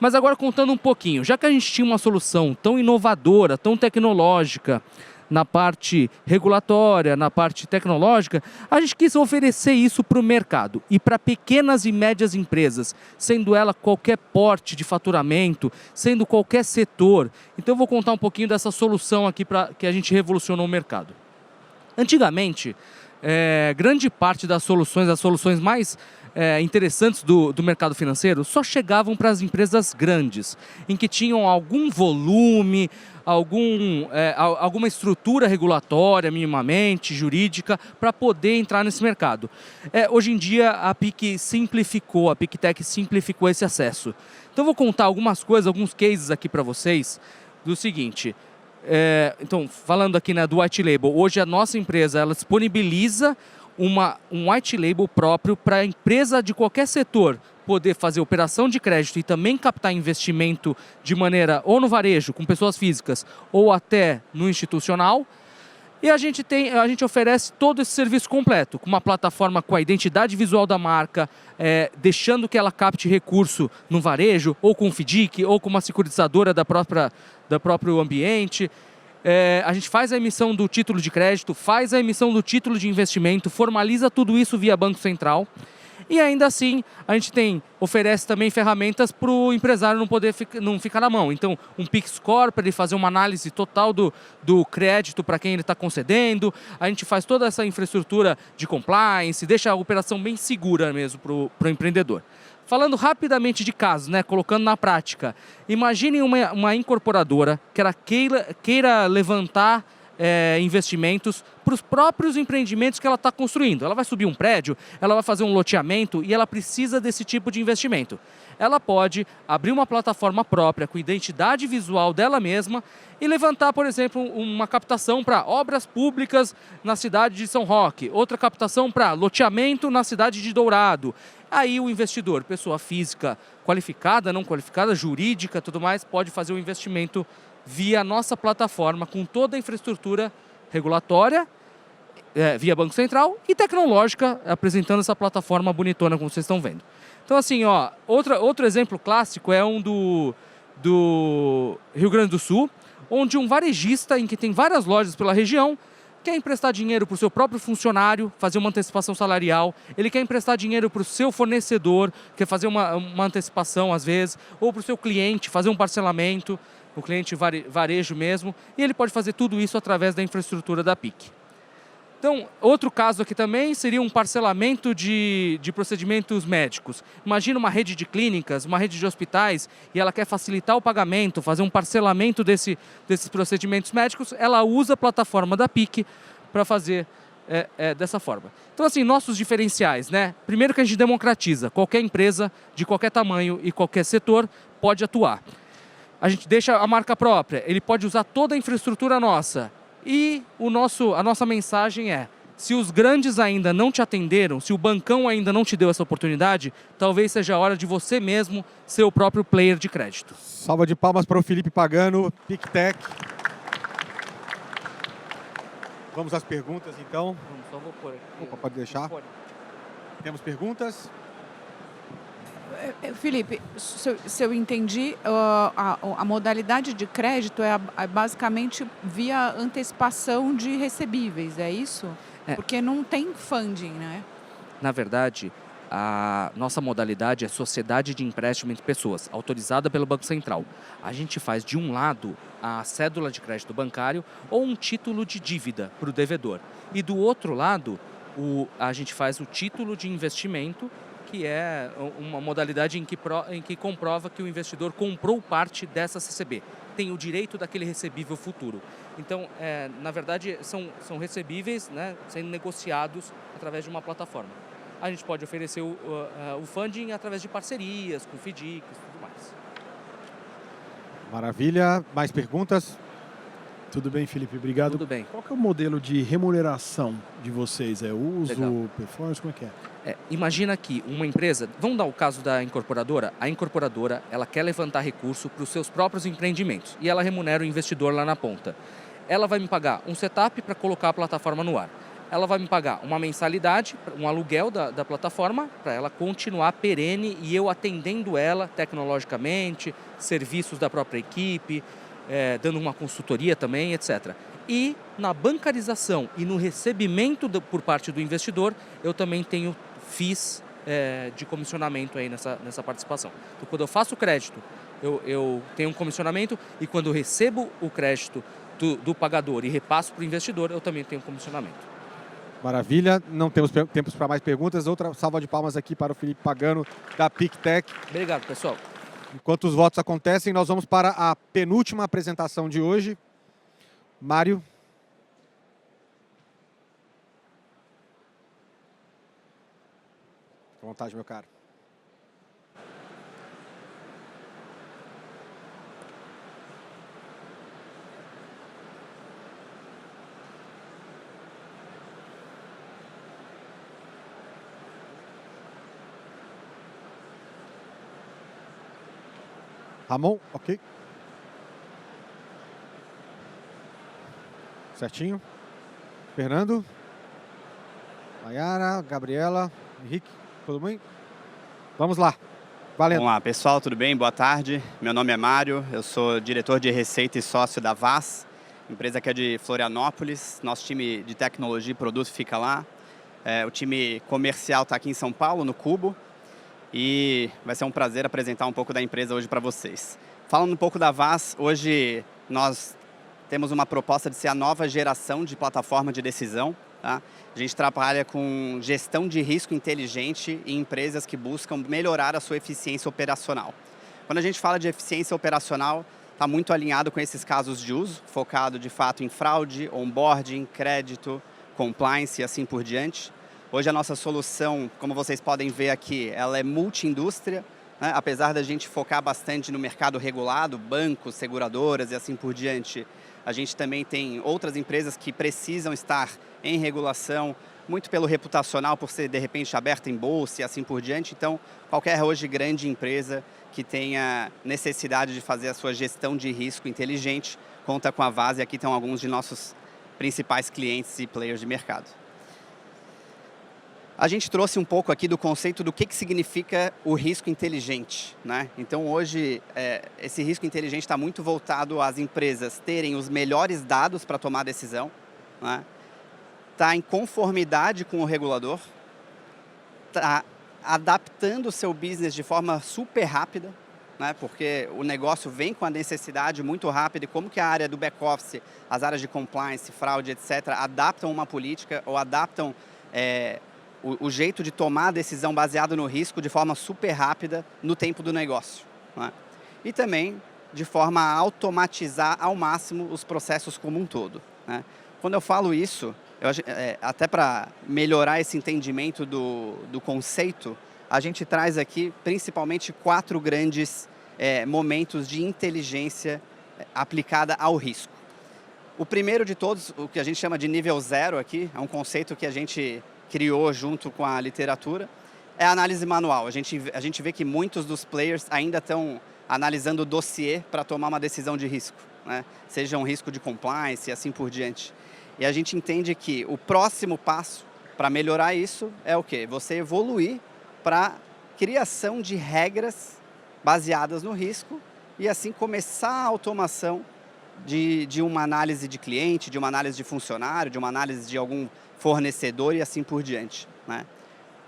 Mas agora contando um pouquinho, já que a gente tinha uma solução tão inovadora, tão tecnológica, na parte regulatória, na parte tecnológica, a gente quis oferecer isso para o mercado e para pequenas e médias empresas, sendo ela qualquer porte de faturamento, sendo qualquer setor. Então eu vou contar um pouquinho dessa solução aqui que a gente revolucionou o mercado. Antigamente, grande parte das soluções, as soluções mais interessantes do mercado financeiro, só chegavam para as empresas grandes, em que tinham algum volume, alguma estrutura regulatória, minimamente, jurídica, para poder entrar nesse mercado. Hoje em dia, a PicTech simplificou esse acesso. Então, vou contar algumas coisas, alguns cases aqui para vocês, do seguinte. Então, falando aqui, né, do white label, hoje a nossa empresa ela disponibiliza um white label próprio para a empresa de qualquer setor poder fazer operação de crédito e também captar investimento de maneira ou no varejo, com pessoas físicas, ou até no institucional. E a gente oferece todo esse serviço completo, com uma plataforma com a identidade visual da marca, deixando que ela capte recurso no varejo, ou com o FDIC, ou com uma securitizadora do próprio ambiente. A gente faz a emissão do título de crédito, faz a emissão do título de investimento, formaliza tudo isso via Banco Central. E ainda assim, a gente oferece também ferramentas para o empresário não ficar na mão. Então, um Pix Score para ele fazer uma análise total do crédito para quem ele está concedendo. A gente faz toda essa infraestrutura de compliance, deixa a operação bem segura mesmo para o empreendedor. Falando rapidamente de casos, né, colocando na prática, imagine uma incorporadora que ela queira levantar investimentos para os próprios empreendimentos que ela está construindo. Ela vai subir um prédio, ela vai fazer um loteamento e ela precisa desse tipo de investimento. Ela pode abrir uma plataforma própria com identidade visual dela mesma e levantar, por exemplo, uma captação para obras públicas na cidade de São Roque, outra captação para loteamento na cidade de Dourado. Aí o investidor, pessoa física qualificada, não qualificada, jurídica, tudo mais, pode fazer o investimento via nossa plataforma, com toda a infraestrutura regulatória, via Banco Central e tecnológica, apresentando essa plataforma bonitona, como vocês estão vendo. Então, assim, outro exemplo clássico é um do Rio Grande do Sul, onde um varejista, em que tem várias lojas pela região, quer emprestar dinheiro para o seu próprio funcionário, fazer uma antecipação salarial, ele quer emprestar dinheiro para o seu fornecedor, quer fazer uma antecipação às vezes, ou para o seu cliente, fazer um parcelamento, o cliente varejo mesmo, e ele pode fazer tudo isso através da infraestrutura da PIC. Então, outro caso aqui também seria um parcelamento de procedimentos médicos. Imagina uma rede de clínicas, uma rede de hospitais, e ela quer facilitar o pagamento, fazer um parcelamento desses procedimentos médicos, ela usa a plataforma da PIC para fazer dessa forma. Então, assim, nossos diferenciais, né? Primeiro que a gente democratiza, qualquer empresa de qualquer tamanho e qualquer setor pode atuar. A gente deixa a marca própria, ele pode usar toda a infraestrutura nossa. E a nossa mensagem é, se os grandes ainda não te atenderam, se o bancão ainda não te deu essa oportunidade, talvez seja a hora de você mesmo ser o próprio player de crédito. Salva de palmas para o Felipe Pagano, PicTech. Vamos às perguntas, então. Só vou pôr aqui. Opa, pode deixar. Temos perguntas? Felipe, se eu entendi, a modalidade de crédito é basicamente via antecipação de recebíveis, é isso? Porque não tem funding, né? Na verdade, a nossa modalidade é sociedade de empréstimo entre pessoas, autorizada pelo Banco Central. A gente faz, de um lado, a cédula de crédito bancário ou um título de dívida para o devedor. E do outro lado, a gente faz o título de investimento, que é uma modalidade em que comprova que o investidor comprou parte dessa CCB, tem o direito daquele recebível futuro. Então, na verdade, são recebíveis, né, sendo negociados através de uma plataforma. A gente pode oferecer o funding através de parcerias, com FDICs e tudo mais. Maravilha. Mais perguntas? Tudo bem, Felipe? Obrigado. Tudo bem. Qual que é o modelo de remuneração de vocês? É uso, Legal. performance, como é que é? Imagina que uma empresa, vamos dar o caso da incorporadora, a incorporadora ela quer levantar recurso para os seus próprios empreendimentos e ela remunera o investidor lá na ponta. Ela vai me pagar um setup para colocar a plataforma no ar. Ela vai me pagar uma mensalidade, um aluguel da plataforma para ela continuar perene e eu atendendo ela tecnologicamente, serviços da própria equipe, dando uma consultoria também, etc. E na bancarização e no recebimento por parte do investidor, eu também tenho FIIs de comissionamento aí nessa participação. Então, quando eu faço o crédito, eu tenho um comissionamento e quando eu recebo o crédito do pagador e repasso para o investidor, eu também tenho um comissionamento. Maravilha, não temos tempos para mais perguntas. Outra salva de palmas aqui para o Felipe Pagano, da PicTech. Obrigado, pessoal. Enquanto os votos acontecem, nós vamos para a penúltima apresentação de hoje. Mário. Fique à vontade, meu caro. Ramon, ok. Certinho. Fernando. Mayara, Gabriela, Henrique, tudo bem? Vamos lá. Valendo. Vamos lá, pessoal, tudo bem? Boa tarde. Meu nome é Mário, eu sou diretor de receita e sócio da VAS, empresa que é de Florianópolis. Nosso time de tecnologia e produto fica lá. O time comercial está aqui em São Paulo, no Cubo. E vai ser um prazer apresentar um pouco da empresa hoje para vocês. Falando um pouco da VAS, hoje nós temos uma proposta de ser a nova geração de plataforma de decisão. Tá? A gente trabalha com gestão de risco inteligente em empresas que buscam melhorar a sua eficiência operacional. Quando a gente fala de eficiência operacional, está muito alinhado com esses casos de uso, focado de fato em fraude, onboarding, crédito, compliance e assim por diante. Hoje a nossa solução, como vocês podem ver aqui, ela é multi-indústria, né? Apesar da gente focar bastante no mercado regulado, bancos, seguradoras e assim por diante, a gente também tem outras empresas que precisam estar em regulação, muito pelo reputacional, por ser de repente aberta em bolsa e assim por diante. Então, qualquer hoje grande empresa que tenha necessidade de fazer a sua gestão de risco inteligente, conta com a VAS, e aqui estão alguns de nossos principais clientes e players de mercado. A gente trouxe um pouco aqui do conceito do que significa o risco inteligente, né? Então hoje esse risco inteligente está muito voltado às empresas terem os melhores dados para tomar decisão, né? Tá em conformidade com o regulador, tá adaptando o seu business de forma super rápida, né? Porque o negócio vem com a necessidade muito rápida e como que a área do back-office, as áreas de compliance, fraude, etc., adaptam uma política ou adaptam o jeito de tomar a decisão baseado no risco de forma super rápida no tempo do negócio, né? E também de forma a automatizar ao máximo os processos como um todo, né? Quando eu falo isso, até para melhorar esse entendimento do conceito, a gente traz aqui principalmente 4 grandes momentos de inteligência aplicada ao risco. O primeiro de todos, o que a gente chama de nível 0 aqui, é um conceito que a gente criou junto com a literatura, é a análise manual. A gente vê que muitos dos players ainda estão analisando o dossiê para tomar uma decisão de risco, né? Seja um risco de compliance e assim por diante. E a gente entende que o próximo passo para melhorar isso é o quê? Você evoluir para criação de regras baseadas no risco e assim começar a automação de uma análise de cliente, de uma análise de funcionário, de uma análise de algum fornecedor e assim por diante, né?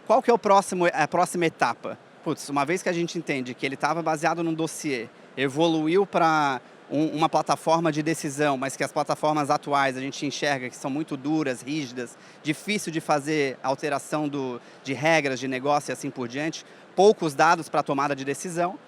Qual que é a próxima etapa? Putz, uma vez que a gente entende que ele estava baseado num dossiê, evoluiu para uma plataforma de decisão, mas que as plataformas atuais a gente enxerga que são muito duras, rígidas, difícil de fazer alteração de regras de negócio e assim por diante, poucos dados para tomada de decisão,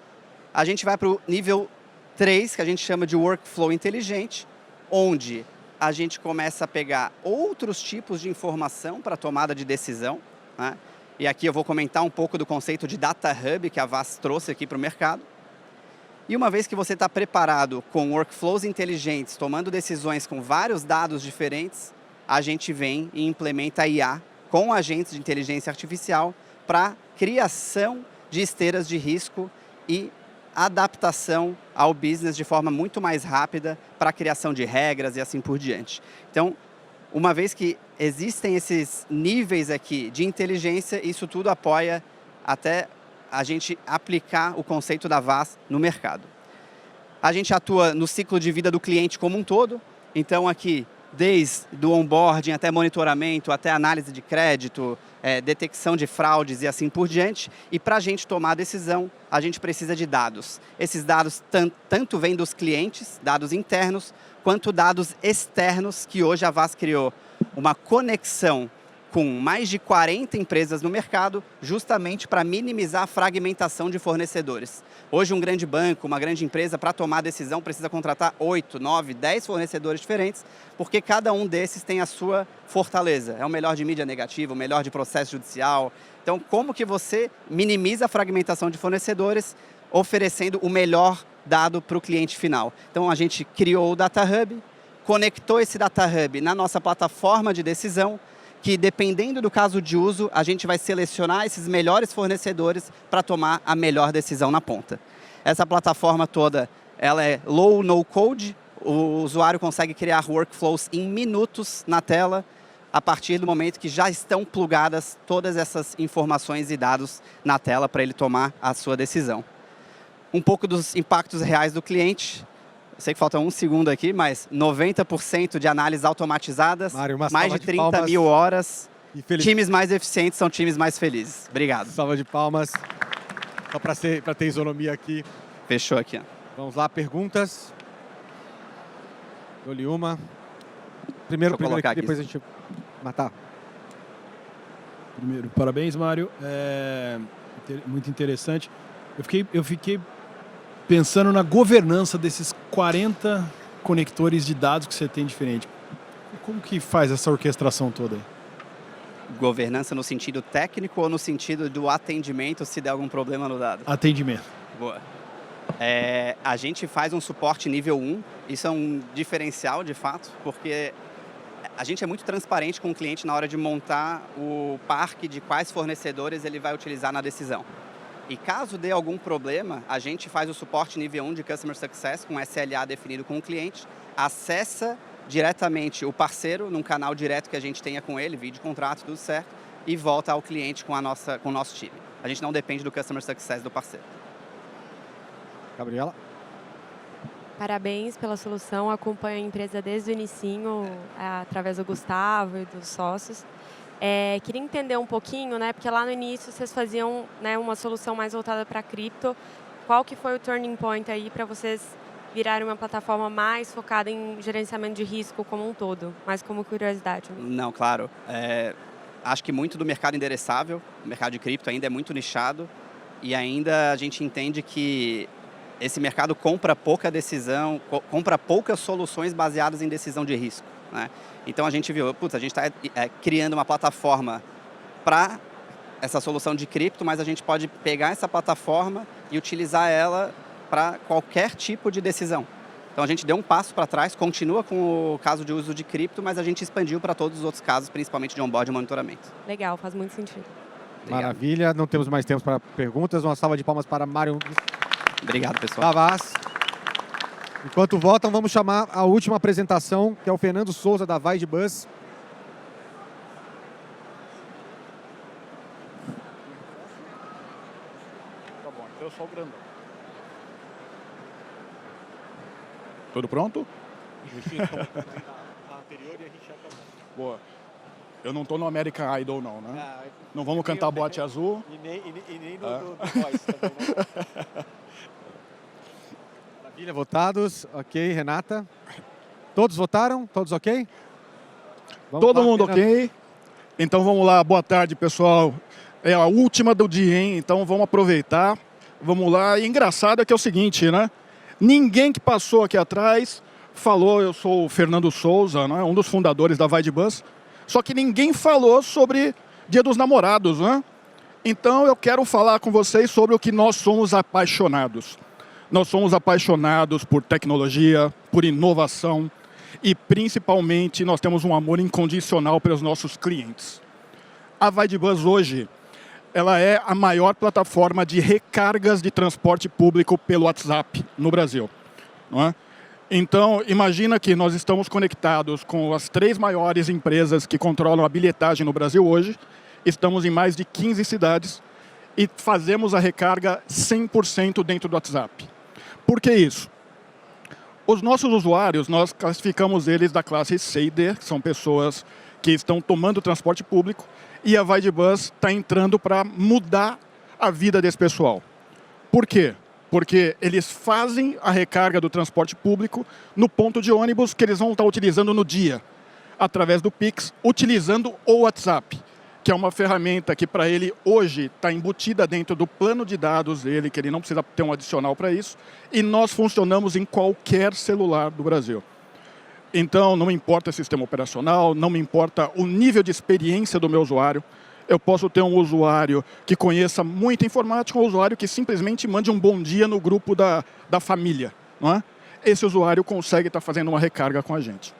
a gente vai para o nível 3, que a gente chama de workflow inteligente, onde a gente começa a pegar outros tipos de informação para tomada de decisão, né? E aqui eu vou comentar um pouco do conceito de Data Hub que a VAS trouxe aqui para o mercado. E uma vez que você está preparado com workflows inteligentes, tomando decisões com vários dados diferentes, a gente vem e implementa a IA com agentes de inteligência artificial para criação de esteiras de risco e adaptação ao business de forma muito mais rápida para a criação de regras e assim por diante. Então, uma vez que existem esses níveis aqui de inteligência, isso tudo apoia até a gente aplicar o conceito da VAS no mercado. A gente atua no ciclo de vida do cliente como um todo, então aqui, desde o onboarding até monitoramento, até análise de crédito, detecção de fraudes e assim por diante. E para a gente tomar a decisão, a gente precisa de dados. Esses dados tanto vêm dos clientes, dados internos, quanto dados externos, que hoje a VAS criou uma conexão com mais de 40 empresas no mercado, justamente para minimizar a fragmentação de fornecedores. Hoje, um grande banco, uma grande empresa, para tomar decisão, precisa contratar 8, 9, 10 fornecedores diferentes, porque cada um desses tem a sua fortaleza. É o melhor de mídia negativa, o melhor de processo judicial. Então, como que você minimiza a fragmentação de fornecedores, oferecendo o melhor dado para o cliente final? Então, a gente criou o Data Hub, conectou esse Data Hub na nossa plataforma de decisão, que dependendo do caso de uso, a gente vai selecionar esses melhores fornecedores para tomar a melhor decisão na ponta. Essa plataforma toda, ela é low, no code, o usuário consegue criar workflows em minutos na tela, a partir do momento que já estão plugadas todas essas informações e dados na tela para ele tomar a sua decisão. Um pouco dos impactos reais do cliente. Sei que falta um segundo aqui, mas 90% de análises automatizadas, Mário, mais de 30 mil horas. Times mais eficientes são times mais felizes. Obrigado. Salva de palmas. Só para ter isonomia aqui. Fechou aqui. Ó. Vamos lá, perguntas. Dou-lhe uma. Primeiro aqui, depois a gente matar. Primeiro, parabéns, Mário. Muito interessante. Eu fiquei pensando na governança desses 40 conectores de dados que você tem diferente. Como que faz essa orquestração toda aí? Governança no sentido técnico ou no sentido do atendimento se der algum problema no dado? Atendimento. Boa. A gente faz um suporte nível 1. Isso é um diferencial, de fato, porque a gente é muito transparente com o cliente na hora de montar o parque de quais fornecedores ele vai utilizar na decisão. E caso dê algum problema, a gente faz o suporte nível 1 de Customer Success, com SLA definido com o cliente, acessa diretamente o parceiro num canal direto que a gente tenha com ele, vídeo contrato, tudo certo, e volta ao cliente com o nosso time. A gente não depende do Customer Success do parceiro. Gabriela? Parabéns pela solução, acompanho a empresa desde o inicinho, através do Gustavo e dos sócios. Queria entender um pouquinho, né, porque lá no início vocês faziam, né, uma solução mais voltada para cripto. Qual que foi o turning point aí para vocês virarem uma plataforma mais focada em gerenciamento de risco como um todo? Mais como curiosidade. Não, claro. Acho que muito do mercado endereçável, o mercado de cripto ainda é muito nichado e ainda a gente entende que esse mercado compra pouca decisão, compra poucas soluções baseadas em decisão de risco, né? Então a gente viu, a gente está criando uma plataforma para essa solução de cripto, mas a gente pode pegar essa plataforma e utilizar ela para qualquer tipo de decisão. Então a gente deu um passo para trás, continua com o caso de uso de cripto, mas a gente expandiu para todos os outros casos, principalmente de onboard e monitoramento. Legal, faz muito sentido. Obrigado. Maravilha, não temos mais tempo para perguntas. Uma salva de palmas para Mário. Obrigado, pessoal. Tavas. Enquanto votam, vamos chamar a última apresentação, que é o Fernando Souza, da VaidBus. Tá bom, então eu sou o grandão. Tudo pronto? Boa. Eu não tô no American Idol, não, né? Não vamos cantar Boate Azul. E nem do Voice também. Maravilha, votados. Ok, Renata. Todos votaram? Todos ok? Todo mundo ok? Então vamos lá, boa tarde, pessoal. É a última do dia, hein? Então vamos aproveitar. Vamos lá. E engraçado é que é o seguinte, né? Ninguém que passou aqui atrás falou, eu sou o Fernando Souza, né? Um dos fundadores da VaidBus. Só que ninguém falou sobre Dia dos Namorados, né? Então eu quero falar com vocês sobre o que nós somos apaixonados. Nós somos apaixonados por tecnologia, por inovação e principalmente nós temos um amor incondicional pelos nossos clientes. A VaidBus hoje, ela é a maior plataforma de recargas de transporte público pelo WhatsApp no Brasil, não é? Então, imagina que nós estamos conectados com as 3 maiores empresas que controlam a bilhetagem no Brasil hoje. Estamos em mais de 15 cidades e fazemos a recarga 100% dentro do WhatsApp. Por que isso? Os nossos usuários, nós classificamos eles da classe C e D, que são pessoas que estão tomando transporte público, e a VaidBus está entrando para mudar a vida desse pessoal. Por quê? Porque eles fazem a recarga do transporte público no ponto de ônibus que eles vão estar utilizando no dia. através do Pix, utilizando o WhatsApp, que é uma ferramenta que para ele hoje está embutida dentro do plano de dados dele, que ele não precisa ter um adicional para isso, e nós funcionamos em qualquer celular do Brasil. Então, não me importa o sistema operacional, não me importa o nível de experiência do meu usuário. Eu posso ter um usuário que conheça muito informática, um usuário que simplesmente mande um bom dia no grupo da família. Não é? Esse usuário consegue estar fazendo uma recarga com a gente.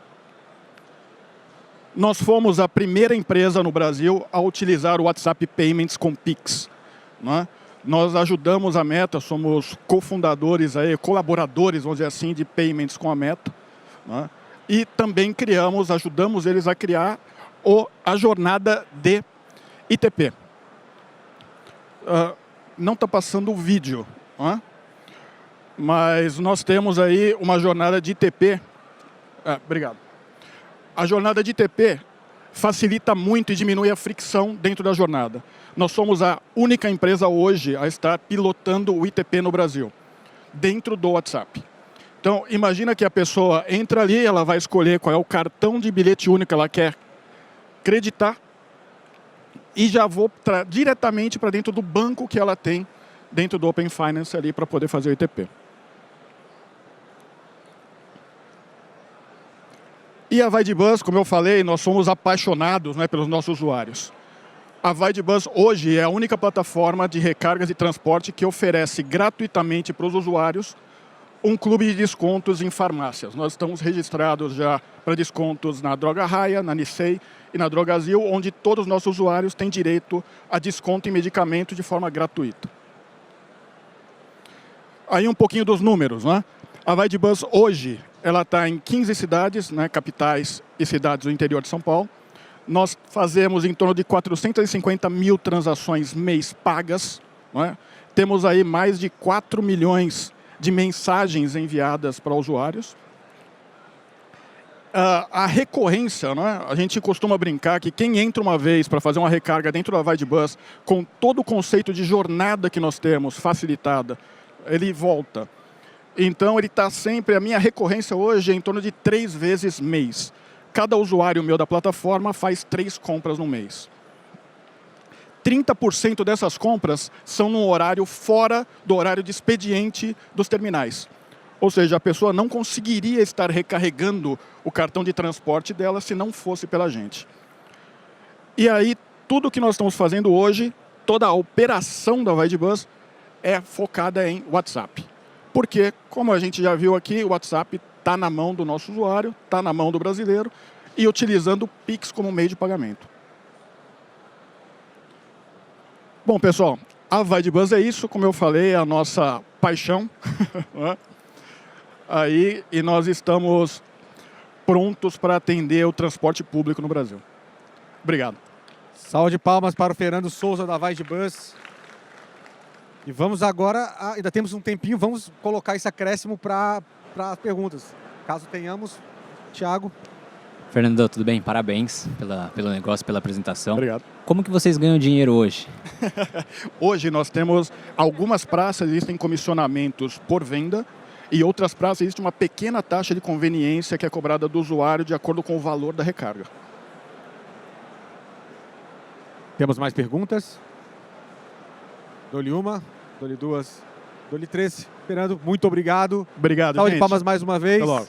Nós fomos a primeira empresa no Brasil a utilizar o WhatsApp Payments com Pix. Não é? Nós ajudamos a Meta, somos cofundadores, colaboradores, vamos dizer assim, de Payments com a Meta. Não é? E também ajudamos eles a criar a jornada de ITP. Não está passando o vídeo, não é? Mas nós temos aí uma jornada de ITP. Obrigado. A jornada de ITP facilita muito e diminui a fricção dentro da jornada. Nós somos a única empresa hoje a estar pilotando o ITP no Brasil, dentro do WhatsApp. Então, imagina que a pessoa entra ali, ela vai escolher qual é o cartão de bilhete único que ela quer creditar e já vou diretamente para dentro do banco que ela tem dentro do Open Finance ali para poder fazer o ITP. E a Vaidbus, como eu falei, nós somos apaixonados, né, pelos nossos usuários. A Vaidbus hoje é a única plataforma de recargas e transporte que oferece gratuitamente para os usuários um clube de descontos em farmácias. Nós estamos registrados já para descontos na Droga Raia, na Nissei e na Drogazil, onde todos os nossos usuários têm direito a desconto em medicamento de forma gratuita. Aí um pouquinho dos números, né? A Vaidbus hoje ela está em 15 cidades, né, capitais e cidades do interior de São Paulo. Nós fazemos em torno de 450 mil transações mês pagas. Né? Temos aí mais de 4 milhões de mensagens enviadas para usuários. A recorrência, né? A gente costuma brincar que quem entra uma vez para fazer uma recarga dentro da Vaidbus, com todo o conceito de jornada que nós temos facilitada, ele volta. Então, ele está sempre, a minha recorrência hoje é em torno de 3 vezes mês. Cada usuário meu da plataforma faz 3 compras no mês. 30% dessas compras são num horário fora do horário de expediente dos terminais. Ou seja, a pessoa não conseguiria estar recarregando o cartão de transporte dela se não fosse pela gente. E aí, tudo que nós estamos fazendo hoje, toda a operação da Vaidbus é focada em WhatsApp. Porque, como a gente já viu aqui, o WhatsApp está na mão do nosso usuário, está na mão do brasileiro e utilizando o Pix como meio de pagamento. Bom, pessoal, a Vaidbus é isso, como eu falei, é a nossa paixão. Aí, e nós estamos prontos para atender o transporte público no Brasil. Obrigado. Salve de palmas para o Fernando Souza da Vaidbus. E vamos agora, ainda temos um tempinho, vamos colocar esse acréscimo para perguntas. Caso tenhamos, Thiago. Fernando, tudo bem? Parabéns pelo negócio, pela apresentação. Obrigado. Como que vocês ganham dinheiro hoje? Hoje nós temos algumas praças, existem comissionamentos por venda e outras praças existe uma pequena taxa de conveniência que é cobrada do usuário de acordo com o valor da recarga. Temos mais perguntas? Dou-lhe uma, dou-lhe duas, dou-lhe três. Fernando, muito obrigado. Obrigado, Salve gente. de palmas mais uma vez. Até logo.